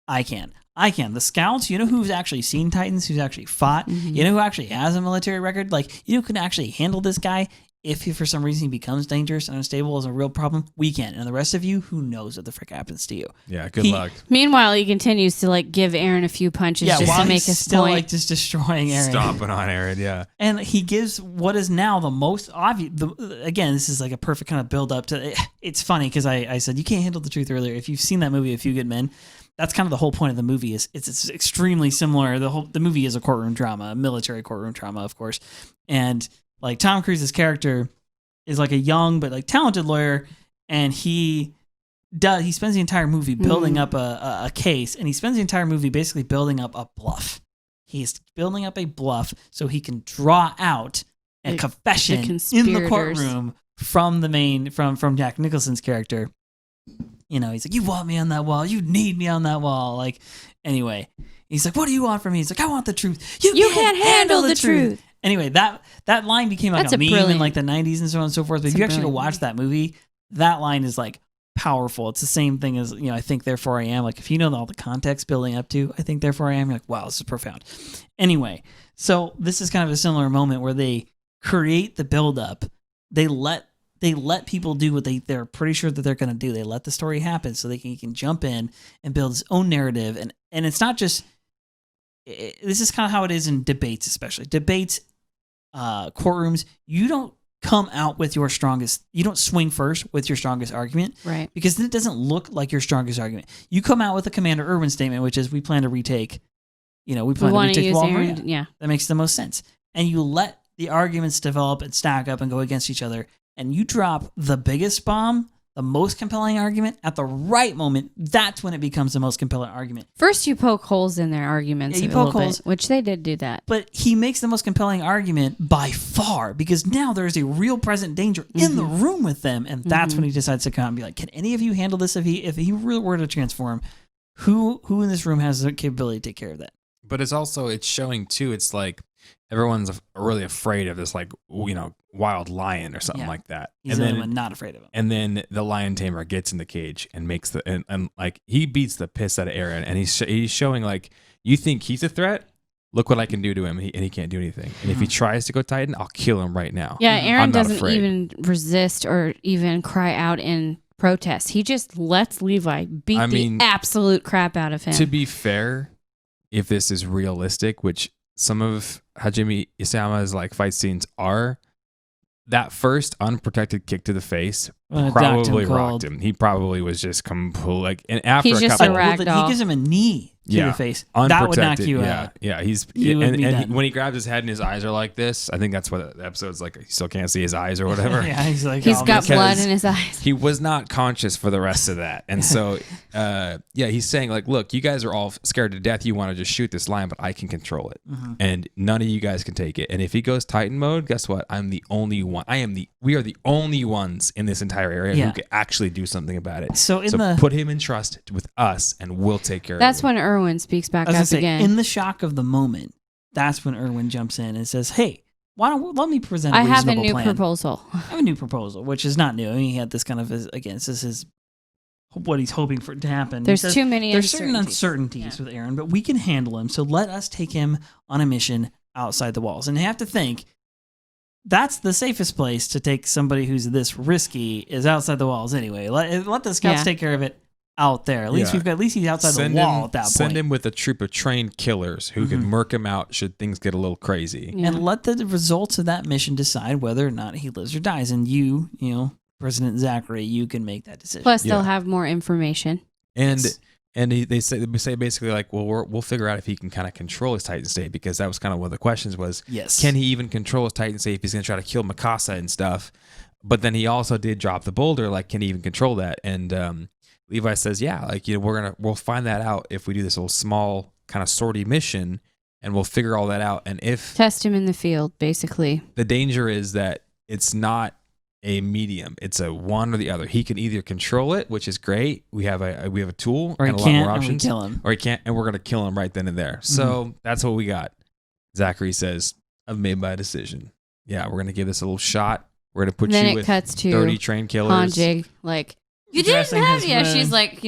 I can. The Scouts, you know who's actually seen Titans, who's actually fought? Mm-hmm. You know who actually has a military record? You know who can actually handle this guy if he, for some reason he becomes dangerous and unstable is a real problem, we can. And the rest of you, who knows what the frick happens to you? Yeah, good luck. Meanwhile, he continues to like give Eren a few punches just to make his still point. Like just destroying Eren, stomping on Eren. Yeah, and he gives what is now the most obvious. Again, this is like a perfect kind of build up to. It's funny because I said you can't handle the truth earlier. If you've seen that movie, A Few Good Men. That's kind of the whole point of the movie. Is it's extremely similar. The movie is a courtroom drama, a military courtroom drama, of course, and like Tom Cruise's character is like a young but like talented lawyer, and he spends the entire movie building up a case, and he spends the entire movie basically building up a bluff. He's building up a bluff so he can draw out a confession in the courtroom from from Jack Nicholson's character. You know, he's like, you want me on that wall. You need me on that wall. Like, anyway, he's like, what do you want from me? He's like, I want the truth. You can't handle the truth. Anyway, that line became like a meme in like the 90s and so on and so forth. But if you actually go watch that movie, that line is like powerful. It's the same thing as, I think, Therefore I Am. Like, if you know all the context building up to I think, Therefore I Am, you're like, wow, this is profound. Anyway, so this is kind of a similar moment where they create the buildup. They let people do what they're pretty sure that they're going to do. They let the story happen so he can jump in and build his own narrative. And it's not just, this is kind of how it is in debates, especially. Debates, courtrooms, you don't come out with your strongest, you don't swing first with your strongest argument. Right. Because then it doesn't look like your strongest argument. You come out with a Commander Irwin statement, which is we plan to retake, we plan to retake Wall Marina. Yeah. That makes the most sense. And you let the arguments develop and stack up and go against each other. And you drop the biggest bomb, the most compelling argument at the right moment. That's when it becomes the most compelling argument. First, you poke holes in their arguments, you poke holes, which they did do that. But he makes the most compelling argument by far because now there's a real present danger in the room with them, and that's when he decides to come out and be like, "Can any of you handle this? If he really were to transform, who in this room has the capability to take care of that?" But it's showing too. It's like everyone's really afraid of this, like wild lion or something like that. He's the only one not afraid of him. And then the lion tamer gets in the cage and makes and like he beats the piss out of Eren, and he's showing like, you think he's a threat? Look what I can do to him, and he can't do anything. And if he tries to go Titan, I'll kill him right now. Yeah, Eren doesn't even resist or even cry out in protest. He just lets Levi beat the absolute crap out of him. To be fair, if this is realistic, which some of Hajime Isama's like fight scenes are, that first unprotected kick to the face probably rocked him. He probably was just complete and after he's a just couple, he gives him a knee to the face. That would knock you out. Yeah. He's when he grabs his head and his eyes are like this, I think that's what the episode's like. He still can't see his eyes or whatever. Yeah, he's like he's got blood in his eyes. He was not conscious for the rest of that, and so he's saying like, look, you guys are all scared to death. You want to just shoot this lion, but I can control it, and none of you guys can take it. And if he goes Titan mode, guess what? I'm the only one. We are the only ones in this entire area who can actually do something about it. So put him in trust with us, and we'll take care of it. That's when Erwin speaks back up again. In the shock of the moment, that's when Erwin jumps in and says, "Hey, let me present a I have a reasonable new plan. proposal. I have a new proposal, which is not new. I mean, he had this kind of this is his what he's hoping for it to happen. There's too many. There's certain uncertainties with Eren, but we can handle him. So let us take him on a mission outside the walls. And you have to think." That's the safest place to take somebody who's this risky is outside the walls anyway. Let the scouts take care of it out there. At least he's outside the wall at that point. Send him with a troop of trained killers who can murk him out should things get a little crazy. And let the results of that mission decide whether or not he lives or dies. And you President Zachary, you can make that decision. Plus, they'll have more information. And they say basically like, well, we'll figure out if he can kind of control his Titan state, because that was kind of one of the questions was, can he even control his Titan state if he's going to try to kill Mikasa and stuff? But then he also did drop the boulder. Like, can he even control that? And Levi says, we'll find that out if we do this little small kind of sortie mission, and we'll figure all that out. And if test him in the field, basically. The danger is that it's not a medium. It's a one or the other. He can either control it, which is great. We have a tool or and a lot more options. And we kill him. Or he can't, and we're gonna kill him right then and there. So that's what we got. Zachary says, "I've made my decision. Yeah, we're gonna give this a little shot. We're gonna put you with cuts to 30 trained killers." Hanjig, like, you didn't have to. Yeah, she's like,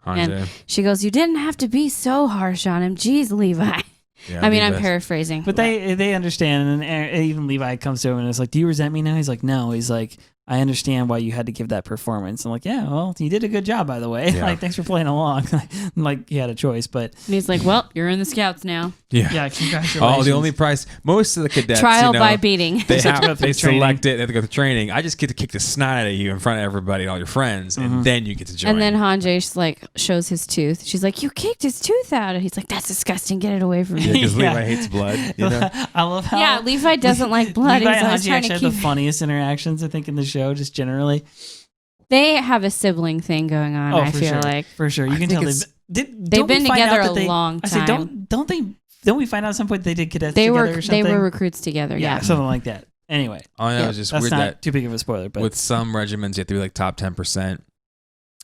and she goes, "You didn't have to be so harsh on him. Jeez, Levi." Yeah, I mean, I'm paraphrasing. But they understand, and even Levi comes to him and is like, do you resent me now? He's like, no. He's like, I understand why you had to give that performance. I'm like, yeah, well, you did a good job, by the way. Yeah. Like, thanks for playing along. Like, he had a choice, but... And he's like, well, you're in the Scouts now. Yeah, congratulations. Oh, the only price... Most of the cadets, Trial by beating. They select it, they have to go to training. I just get to kick the snot out of you in front of everybody and all your friends, and then you get to join. And then Hanjay, like, shows his tooth. She's like, you kicked his tooth out. And he's like, that's disgusting. Get it away from me. Yeah, because Levi hates blood, you know? I love how... Yeah, Levi doesn't like blood. Levi and Hanjay actually have the funniest interactions, I think, in the show, just generally. They have a sibling thing going on, I feel like. For sure. You can tell they've been together a long time. I said, don't we find out at some point they did cadets together or something? They were recruits together, yeah. Something like that. Anyway. Oh, no, it's just that's weird not that too big of a spoiler. But with some regiments, you have to be like top 10%.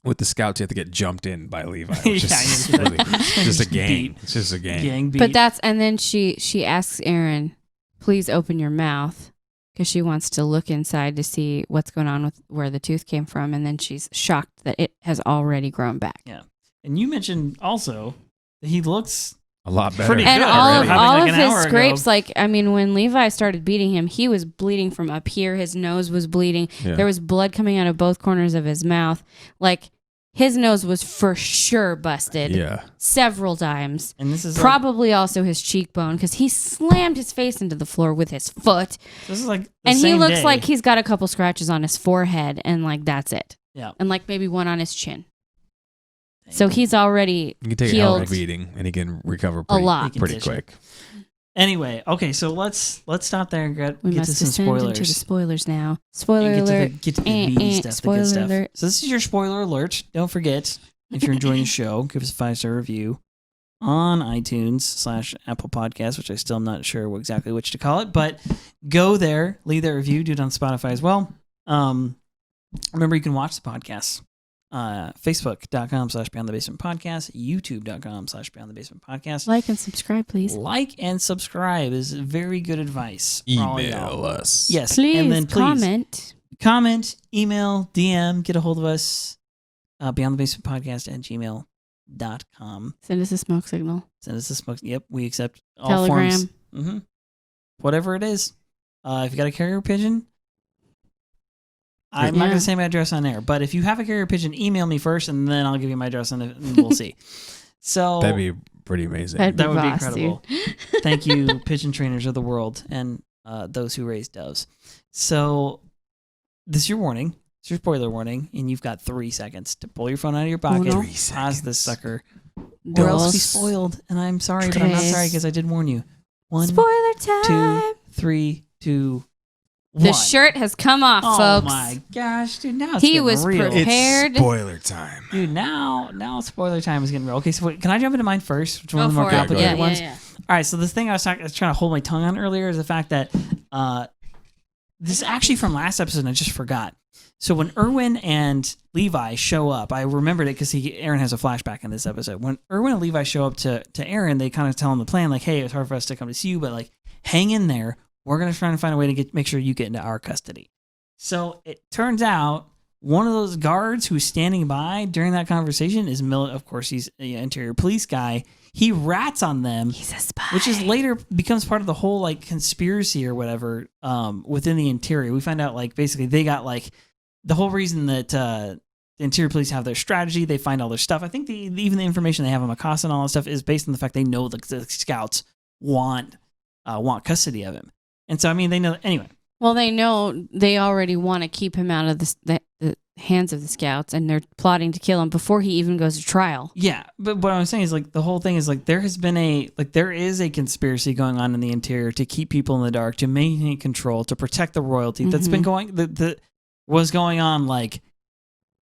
With the Scouts, you have to get jumped in by Levi, which is really, just a gang. It's just a gang beat. But and then she asks Eren, please open your mouth. Because she wants to look inside to see what's going on with where the tooth came from. And then she's shocked that it has already grown back. Yeah. And you mentioned also that he looks a lot better. Pretty and good. all of his scrapes, like, I mean, when Levi started beating him, he was bleeding from up here. His nose was bleeding. Yeah. There was blood coming out of both corners of his mouth. Like, his nose was for sure busted several times. And this is probably also his cheekbone because he slammed his face into the floor with his foot. This is like and he looks like he's got a couple scratches on his forehead and like that's it. Yeah. And like maybe one on his chin. So he's already he can take healed a beating and he can recover pretty quick. Anyway, okay, so let's stop there and get to some spoilers. Into the spoilers now. Spoiler alert. Get to the meaty stuff, spoiler the good stuff. Alert. So this is your spoiler alert. Don't forget, if you're enjoying the show, give us a 5-star review on iTunes / Apple Podcasts, which I still am not sure exactly which to call it, but go there, leave that review, do it on Spotify as well. Remember, you can watch the podcast. Facebook.com/beyondthebasementpodcast, YouTube.com/beyondthebasementpodcast. Like and subscribe, please. Like and subscribe is very good advice. Email us. Yes. Please, and then comment, email, DM, get a hold of us. beyondthebasementpodcast@gmail.com. Send us a smoke signal. Yep, we accept all Telegram. forms. Mm-hmm. Whatever it is. If you got a carrier pigeon, I'm not going to say my address on air, but if you have a carrier pigeon, email me first, and then I'll give you my address, and we'll see. So that'd be pretty amazing. That would be incredible. Thank you, pigeon trainers of the world, and those who raise doves. So this is your warning. It's your spoiler warning, and you've got 3 seconds to pull your phone out of your pocket, pause this sucker, or else be spoiled. And I'm sorry, but I'm not sorry because I did warn you. 1, spoiler time. 2, 3, 2. The shirt has come off, folks. Oh my gosh, dude! Now he was real. prepared. It's spoiler time, dude. Now spoiler time is getting real. Okay, so can I jump into mine first? Which one of the more it. complicated ones? Yeah. All right. So this thing I was trying to hold my tongue on earlier is the fact that this is actually from last episode, and I just forgot. So when Erwin and Levi show up, I remembered it because Eren has a flashback in this episode. When Erwin and Levi show up to Eren, they kind of tell him the plan, like, "Hey, it's hard for us to come to see you, but like, hang in there. We're going to try and find a way to make sure you get into our custody." So it turns out one of those guards who's standing by during that conversation is of course, he's an interior police guy. He rats on them. He's a spy. Which is later becomes part of the whole like conspiracy or whatever within the interior. We find out like basically they got like the whole reason that the interior police have their strategy. They find all their stuff. I think even the information they have on Mikasa and all that stuff is based on the fact they know the scouts want custody of him. And so, I mean, they know... Anyway. Well, they know they already want to keep him out of the hands of the scouts, and they're plotting to kill him before he even goes to trial. Yeah, but what I'm saying is, like, the whole thing is, like, there is a conspiracy going on in the interior to keep people in the dark, to maintain control, to protect the royalty. Mm-hmm. That's been was going on, like,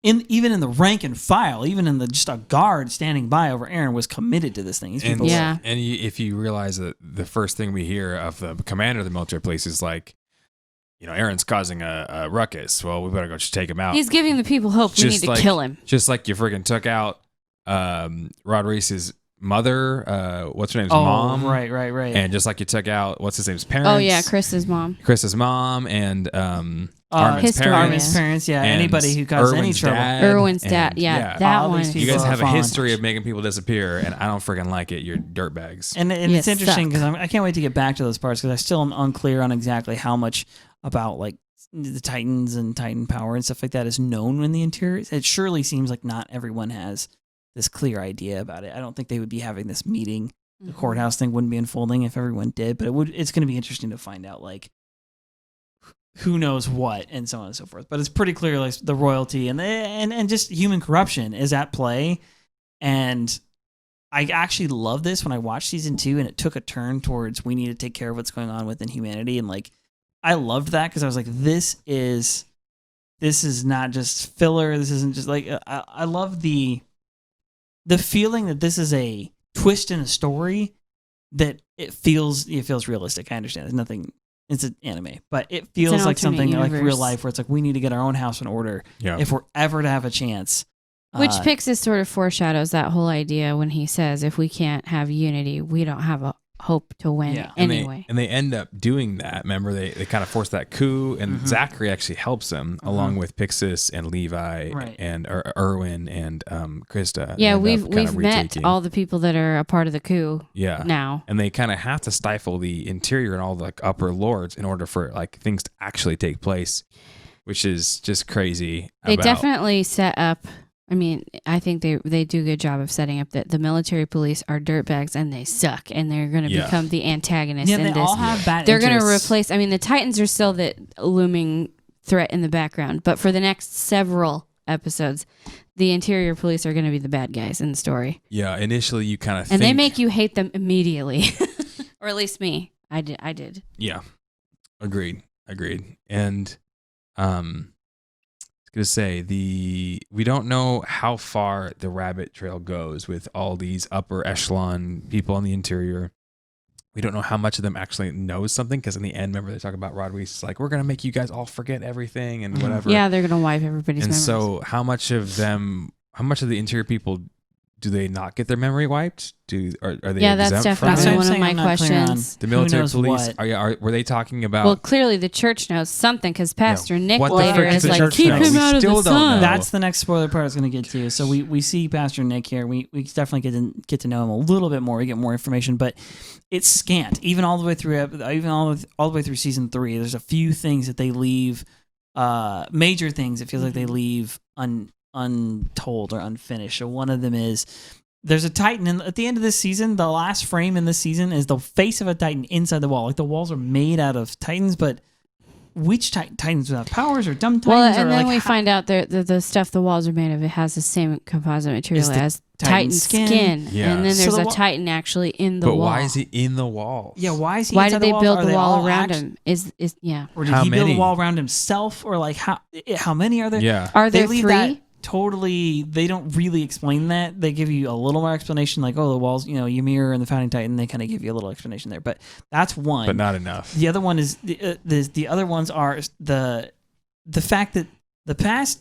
even in the rank and file, even in just a guard standing by over Eren was committed to this thing. If you realize that the first thing we hear of the commander of the military police is like, Eren's causing a ruckus. Well, we better go just take him out. He's giving the people hope. We need to kill him. Just like you friggin' took out Rod Reese's mother, what's her name's mom. Right. And just like you took out, what's his name's parents. Oh, yeah, Chris's mom, and Armin's Historia. parents, yeah. And Anybody who caused any Erwin's trouble. dad, Erwin's dad, that All one. these You guys people have a are history fond. of making people disappear, and I don't freaking like it. You're dirtbags. And You it's interesting suck. because I can't wait to get back to those parts because I still am unclear on exactly how much about like the Titans and Titan power and stuff like that is known in the interior. It surely seems like not everyone has this clear idea about it. I don't think they would be having this meeting. The courthouse thing wouldn't be unfolding if everyone did, but it's going to be interesting to find out like who knows what and so on and so forth. But it's pretty clear like the royalty and just human corruption is at play. And I actually love this when I watched season 2 and it took a turn towards we need to take care of what's going on within humanity. And like, I loved that because I was like, this is not just filler. This isn't just like, I love the feeling that this is a twist in a story that it feels realistic. I understand there's nothing, it's an anime, but it feels like something universe. like real life where it's like, we need to get our own house in order if we're ever to have a chance. Which Pixis sort of foreshadows that whole idea when he says, if we can't have unity, we don't have a hope to win anyway. And they end up doing that. Remember, they kind of force that coup, and Zachary actually helps him along with Pixis and Levi and Erwin and Krista. Yeah, we've met all the people that are a part of the coup. Yeah, now, and they kind of have to stifle the interior and all the like upper lords in order for like things to actually take place, which is just crazy. They definitely set up. I mean, I think they do a good job of setting up that the military police are dirtbags and they suck and they're going to become the antagonists in this. All have bad They're going to replace, I mean, the Titans are still the looming threat in the background, but for the next several episodes, the interior police are going to be the bad guys in the story. Yeah, initially you kind of think... And they make you hate them immediately. Or at least me. I did. Yeah. Agreed. And, to say we don't know how far the rabbit trail goes with all these upper echelon people in the interior. We don't know how much of them actually knows something because in the end, remember they talk about Rod Weiss, like we're gonna make you guys all forget everything and whatever. Yeah, they're gonna wipe everybody's memories. And so, how much of the interior people do they not get their memory wiped? Are they? Yeah, that's definitely one of my questions. The military police were they talking about? Well, clearly the church knows something because Pastor Nick later is like, keep him out of the sun. That's the next spoiler part I was going to get to. So we see Pastor Nick here. We definitely get to know him a little bit more. We get more information, but it's scant. Even all the way through season 3, there's a few things that they leave, major things. It feels like they leave untold or unfinished. So one of them is there's a Titan, and at the end of this season, the last frame in this season is the face of a Titan inside the wall. Like the walls are made out of Titans, but which Titans without powers or dumb Titans? Well, and then we find out that the stuff the walls are made of, it has the same composite material as Titan skin. Yeah. And then there's a Titan actually in the wall. But why is he in the wall? Yeah, why is he? Why did they build the wall around him? Or did he build a wall around himself? Or like how many are there? Yeah. Are there 3? Totally, they don't really explain that. They give you a little more explanation, like, the walls, Ymir and the Founding Titan. They kind of give you a little explanation there, but that's one. But not enough. The other one is the other ones are the fact that the past.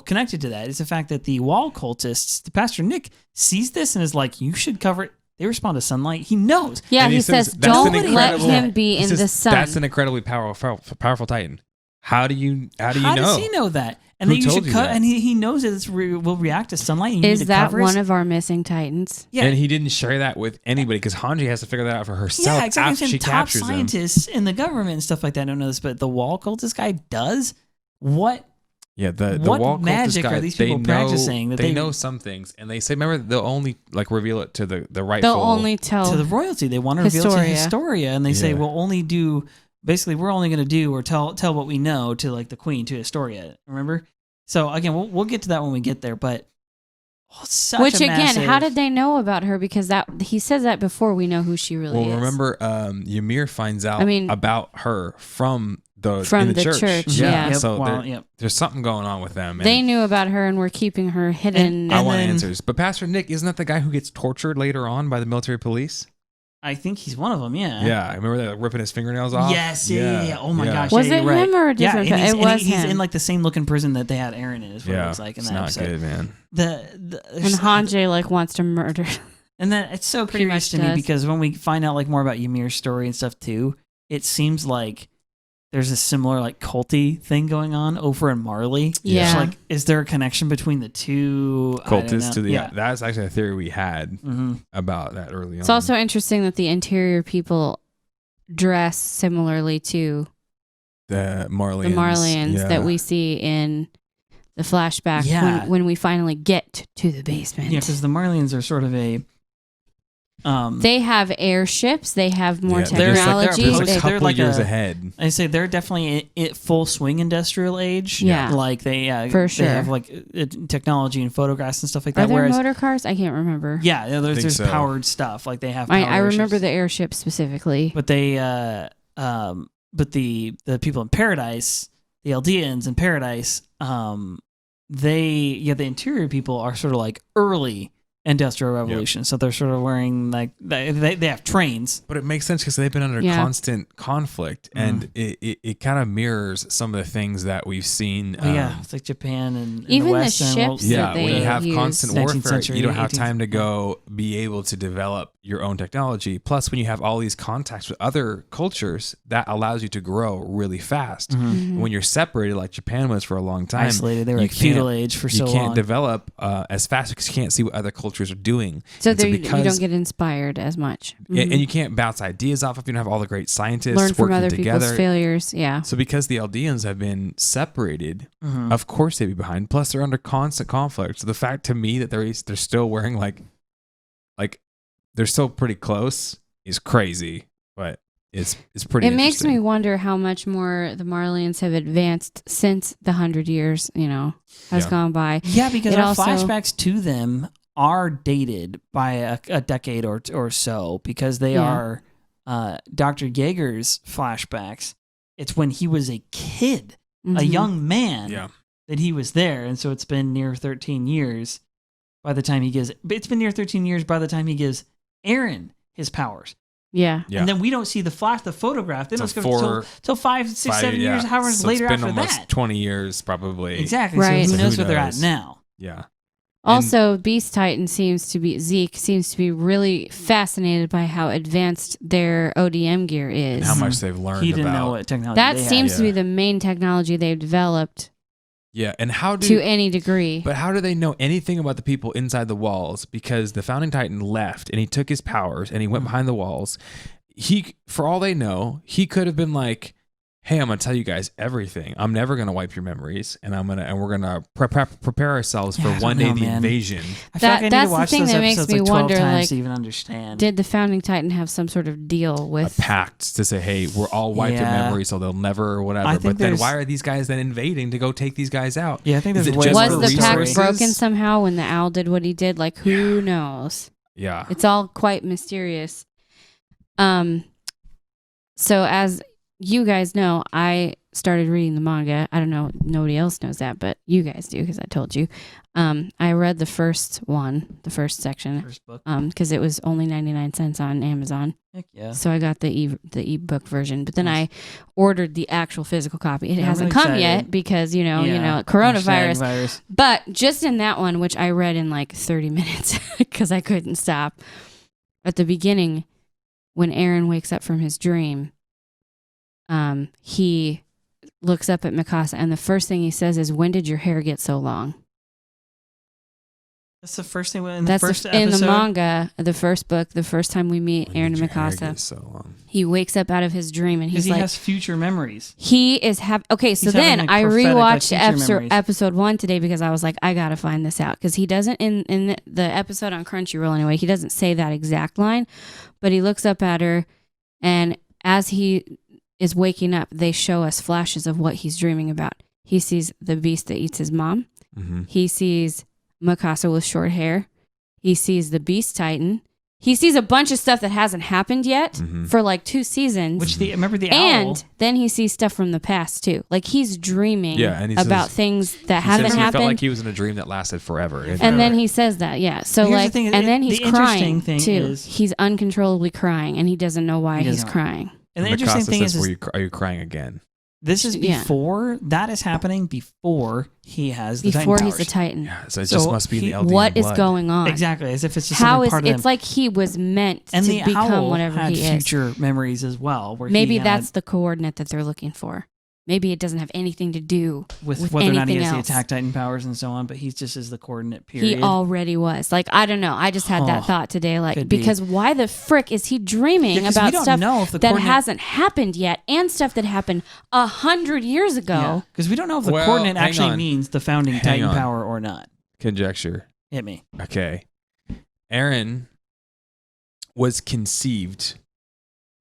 Connected to that is the fact that the wall cultists, the Pastor Nick, sees this and is like, "You should cover it." They respond to sunlight. He knows. Yeah, and he says, "Don't let him be in the sun." That's an incredibly powerful Titan. How do you know? How does he know that? And then you should cut. And he knows that will react to sunlight. And is that one of our missing Titans? Yeah. And he didn't share that with anybody because Hanji has to figure that out for herself. Yeah, exactly. After she captures top scientists in the government and stuff like that don't know this, but the wall cultist guy does. What? Yeah, the wall magic cultist guy, are these people practicing? They know some things, and they say, remember, they'll only reveal it to the rightful. They'll only tell to the royalty. They want to reveal it to Historia, and they say we'll only do. Basically, we're only going to do or tell what we know to like the Queen, to Historia. Remember? So again, we'll get to that when we get there. But how did they know about her? Because he says that before we know who she really is. Well, remember, Ymir finds out about her from the church. Yeah. So there's something going on with them. They knew about her and were keeping her hidden. I want answers. But Pastor Nick, isn't that the guy who gets tortured later on by the military police? I think he's one of them, yeah. Yeah, I remember that ripping his fingernails off. Yes, yeah. Oh my gosh, was it him or a different? Yeah, it was he's him. in like the same looking prison that they had Eren in. Is what it looks like in that episode. It's not good, man. And Hanji wants to murder. And then it's so curious to me because when we find out like more about Ymir's story and stuff too, it seems like there's a similar like culty thing going on over in Marley. Yeah. Like, is there a connection between the two? Cultists to the that's actually a theory we had about that early on. It's also interesting that the interior people dress similarly to the Marlians that we see in the flashback when we finally get to the basement. Yeah, because the Marlians are sort of a they have airships. They have more technology. They're a couple years ahead. I say they're definitely at full swing industrial age. Yeah, like they for sure they have like technology and photographs and stuff like that. Are there motor cars? I can't remember. Yeah, there's powered stuff. Like they have. I remember the airship specifically. But they but the people in Paradise, the Eldians in Paradise, the interior people are sort of like early Industrial Revolution. So they're sort of wearing like they have trains. But it makes sense because they've been under constant conflict, and it kind of mirrors some of the things that we've seen. It's like Japan and even the West. The ships. When you have constant warfare, you don't have time to go be able to develop your own technology. Plus, when you have all these contacts with other cultures, that allows you to grow really fast. When you're separated, like Japan was for a long time, isolated, they were like feudal age for so long. You can't develop as fast because you can't see what other cultures are doing. So you don't get inspired as much. And you can't bounce ideas off of. You don't have all the great scientists learn from working other together. People's failures. Yeah. So because the Eldians have been separated, of course they'd be behind. Plus they're under constant conflict. So the fact to me that they're still wearing like they're still pretty close is crazy. But it's pretty. It makes me wonder how much more the Marlians have advanced since the 100 years has gone by. Yeah, because our flashbacks to them are dated by a decade or so because they are Dr. Yeager's flashbacks. It's when he was a kid, a young man, that he was there. And so it's been near 13 years by the time he gives Eren his powers. Yeah. And then we don't see the photograph. Then it's go till 5, 6, 7 years, however later it's been after almost that. 20 years probably. Exactly. Right. So who knows where they're at now? Yeah. Also, Beast Titan Zeke seems to be really fascinated by how advanced their ODM gear is. And how much they've learned He didn't know what technology that seems to be the main technology they've developed. Yeah, and to any degree. But how do they know anything about the people inside the walls? Because the Founding Titan left and he took his powers and he went behind the walls. For all they know, he could have been like, hey, I'm gonna tell you guys everything. I'm never gonna wipe your memories, and we're gonna prepare ourselves for one day the invasion. I feel like I need to watch the thing those that makes episodes me like 12 wonder, times to even understand. Did the Founding Titan have some sort of deal with a pact to say, hey, we're all wipe your memories, so they'll never or whatever. But then why are these guys then invading to go take these guys out? Yeah, I think there's was the pact broken somehow when the owl did what he did? Like, who knows? Yeah, it's all quite mysterious. So as you guys know, I started reading the manga. I don't know, nobody else knows that, but you guys do because I told you. I read the first section, first book, because it was only 99 cents on Amazon. Heck yeah! So I got the ebook version, but then I ordered the actual physical copy. It hasn't come yet because you know coronavirus. But just in that one, which I read in like 30 minutes because I couldn't stop. At the beginning, when Eren wakes up from his dream, he looks up at Mikasa, and the first thing he says is, "When did your hair get so long?" That's the first thing in the first episode? In the manga, the first book, the first time we meet Eren and Mikasa. He wakes up out of his dream, and he has future memories. He is okay. So then I rewatched episode 1 today because I was like, I gotta find this out because he doesn't in the episode on Crunchyroll anyway. He doesn't say that exact line, but he looks up at her, and as he is waking up, they show us flashes of what he's dreaming about. He sees the beast that eats his mom. Mm-hmm. He sees Mikasa with short hair. He sees the Beast Titan. He sees a bunch of stuff that hasn't happened yet for like 2 seasons. Remember the owl? And then he sees stuff from the past too. Like he's dreaming about things that haven't happened. He felt like he was in a dream that lasted forever. And then he says that, yeah. So like, then he's crying too. He's uncontrollably crying, and he doesn't know why he's crying. And the interesting thing is, are you crying again? This is before that is happening. Before he has the before Titan he's a Titan. Yeah, so it just must be the Eldian What blood. is going on? Exactly, as if it's just how part is of him. it's like he was meant and to the become owl whatever had he is. future memories as well. Where maybe that's the coordinate that they're looking for. Maybe it doesn't have anything to do with whether or not he has else. the attack Titan powers and so on, but he's just as the coordinate period. He already was. Like, I don't know. I just had that thought today. Like, because why the frick is he dreaming about stuff that hasn't happened yet and stuff that happened 100 years ago? Because we don't know if the coordinate actually means the founding Titan power or not. Conjecture. Hit me. Okay. Eren was conceived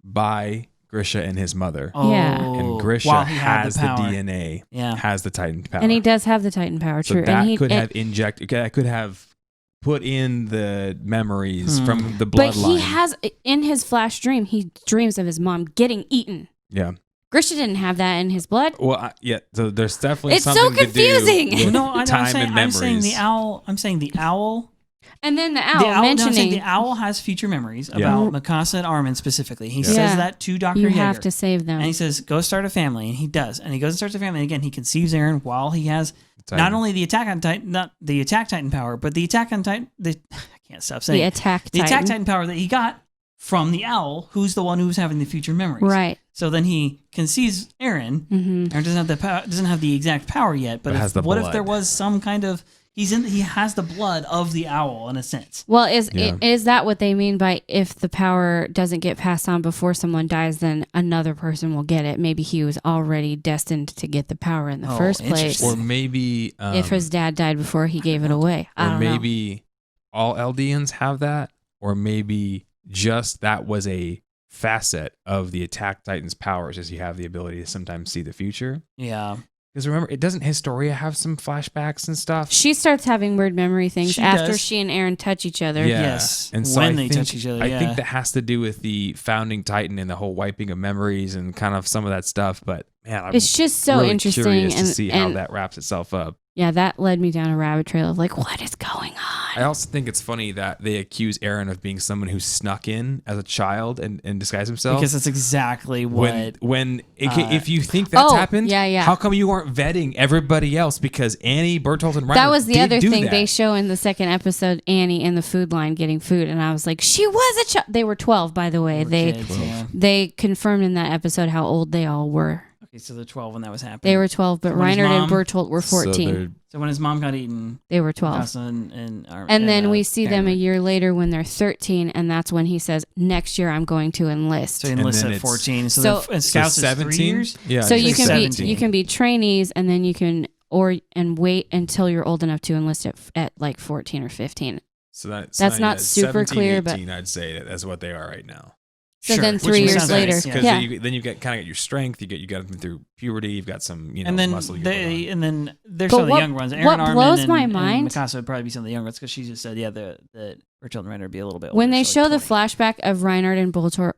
by Grisha and his mother. Yeah. And Grisha has the DNA, has the Titan power. And he does have the Titan power, so true. That and could have injected, that could have put in the memories from the bloodline. But he has, in his flash dream, he dreams of his mom getting eaten. Yeah. Grisha didn't have that in his blood. Well, so there's definitely it's something so confusing. to do with I'm saying the owl. I'm saying the owl. And then the owl mentioning the owl has future memories about Mikasa and Armin specifically. He says that to Dr. You Yeager. have to save them. And he says, go start a family. And he does. And he goes and starts a family. And again, he conceives Eren while he has not only the attack on Titan, not the attack Titan power, but the attack on Titan. I can't stop saying the attack Titan power that he got from the owl, who's the one who's having the future memories. Right. So then he conceives Eren. Eren doesn't have the power, doesn't have the exact power yet. But if there was some kind of he has the blood of the owl in a sense. Well, is that what they mean by if the power doesn't get passed on before someone dies, then another person will get it? Maybe he was already destined to get the power in the first place. Or maybe if his dad died before he gave it away. I don't know. Or maybe all Eldians have that, or maybe just that was a facet of the Attack Titan's powers, as you have the ability to sometimes see the future. Yeah. Because remember, doesn't Historia have some flashbacks and stuff? She starts having weird memory things after she and Eren touch each other. Yeah. Yes. And so when they touch each other. I think that has to do with the founding Titan and the whole wiping of memories and kind of some of that stuff. But man, it's just so really interesting curious to see how that wraps itself up. Yeah, that led me down a rabbit trail of like, what is going on? I also think it's funny that they accuse Eren of being someone who snuck in as a child and disguised himself. Because that's exactly what... If you think that's happened, yeah. how come you weren't vetting everybody else? Because Annie, Bertolt, and Reiner that was the other thing that. They show in the second episode, Annie in the food line getting food, and I was like, she was a child. They were 12, by the way. They confirmed in that episode how old they all were. Okay, so they're 12 when that was happening. They were 12, but Reinhard and Bertolt were 14. So when his mom got eaten, they were 12. And then we see them a year later when they're 13, and that's when he says, "Next year I'm going to enlist." So he enlists at 14. So Scouts is 17 3 years. Yeah. So you can be trainees, and then you can wait until you're old enough to enlist at like 14 or 15. So that's not super 17, clear, 18, but I'd say that's what they are right now. So then 3 years later, because then you get kind of your strength. You got them through puberty. You've got some muscle. And then there's some of the young ones. Eren, Armin, blows and, my mind, and Mikasa would probably be some of the young ones because she just said, the Bertolt and Reiner would be a little bit older. When they show the flashback of Reinhard and Bertolt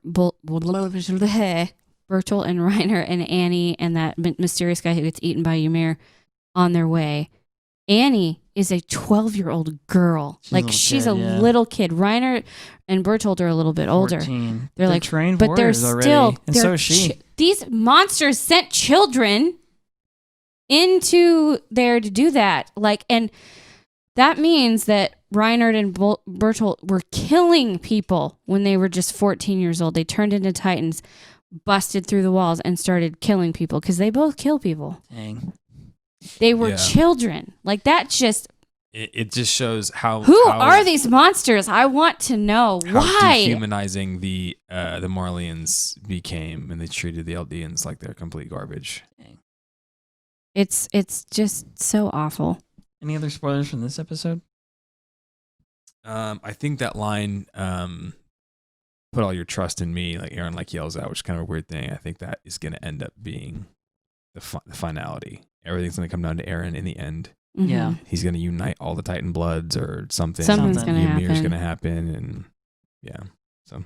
and Reiner and Annie and that mysterious guy who gets eaten by Ymir on their way, Annie is a 12-year-old girl. She's a little kid. Reiner and Bertolt are a little bit older. 14. They're like trained but they're still already. And so is she. These monsters sent children into there to do that. And that means that Reinhard and Bertolt were killing people when they were just 14 years old. They turned into Titans, busted through the walls, and started killing people because they both kill people. Dang. They were children. That just... It just shows how... Who are these monsters? I want to know. Why? Dehumanizing the Marleyans became, and they treated the Eldians like they're complete garbage. Dang. It's just so awful. Any other spoilers from this episode? I think that line, put all your trust in me, like Eren yells out, which is kind of a weird thing. I think that is going to end up being the finality. Everything's going to come down to Eren in the end. Mm-hmm. Yeah. He's going to unite all the Titan Bloods or something. Something's going to happen. Ymir's going to happen. And yeah. So.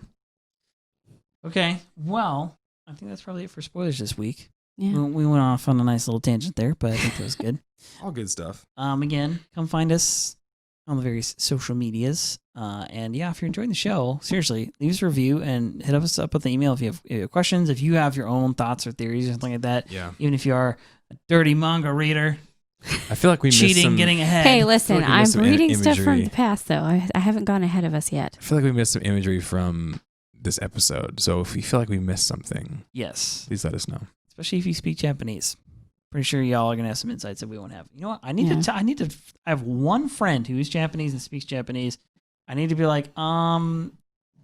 Okay. Well, I think that's probably it for spoilers this week. Yeah. We went off on a nice little tangent there, but I think that was good. All good stuff. Again, come find us on the various social medias. And yeah, if you're enjoying the show, seriously, leave us a review and hit us up with an email if you have questions, if you have your own thoughts or theories or something like that. Yeah. Even if you are a dirty manga reader. I feel like we cheating, missed some, getting ahead. Hey, listen, I'm reading stuff from imagery. the past, though. I haven't gone ahead of us yet. I feel like we missed some imagery from this episode. So if you feel like we missed something, yes, please let us know. Especially if you speak Japanese. Pretty sure y'all are gonna have some insights that we won't have. You know what? I have one friend who is Japanese and speaks Japanese. I need to be like, I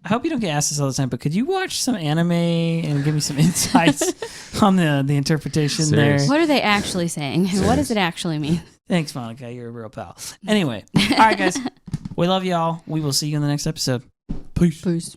hope you don't get asked this all the time, but could you watch some anime and give me some insights on the interpretation there? What are they actually saying? What does it actually mean? Thanks, Monica. You're a real pal. Anyway, all right, guys. We love y'all. We will see you in the next episode. Peace. Peace.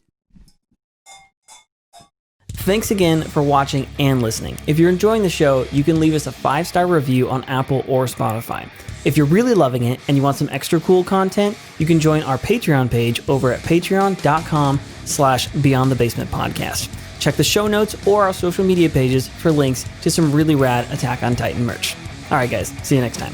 Thanks again for watching and listening. If you're enjoying the show, you can leave us a 5-star review on Apple or Spotify. If you're really loving it and you want some extra cool content, you can join our Patreon page over at patreon.com/beyondthebasementpodcast. Check the show notes or our social media pages for links to some really rad Attack on Titan merch. All right, guys. See you next time.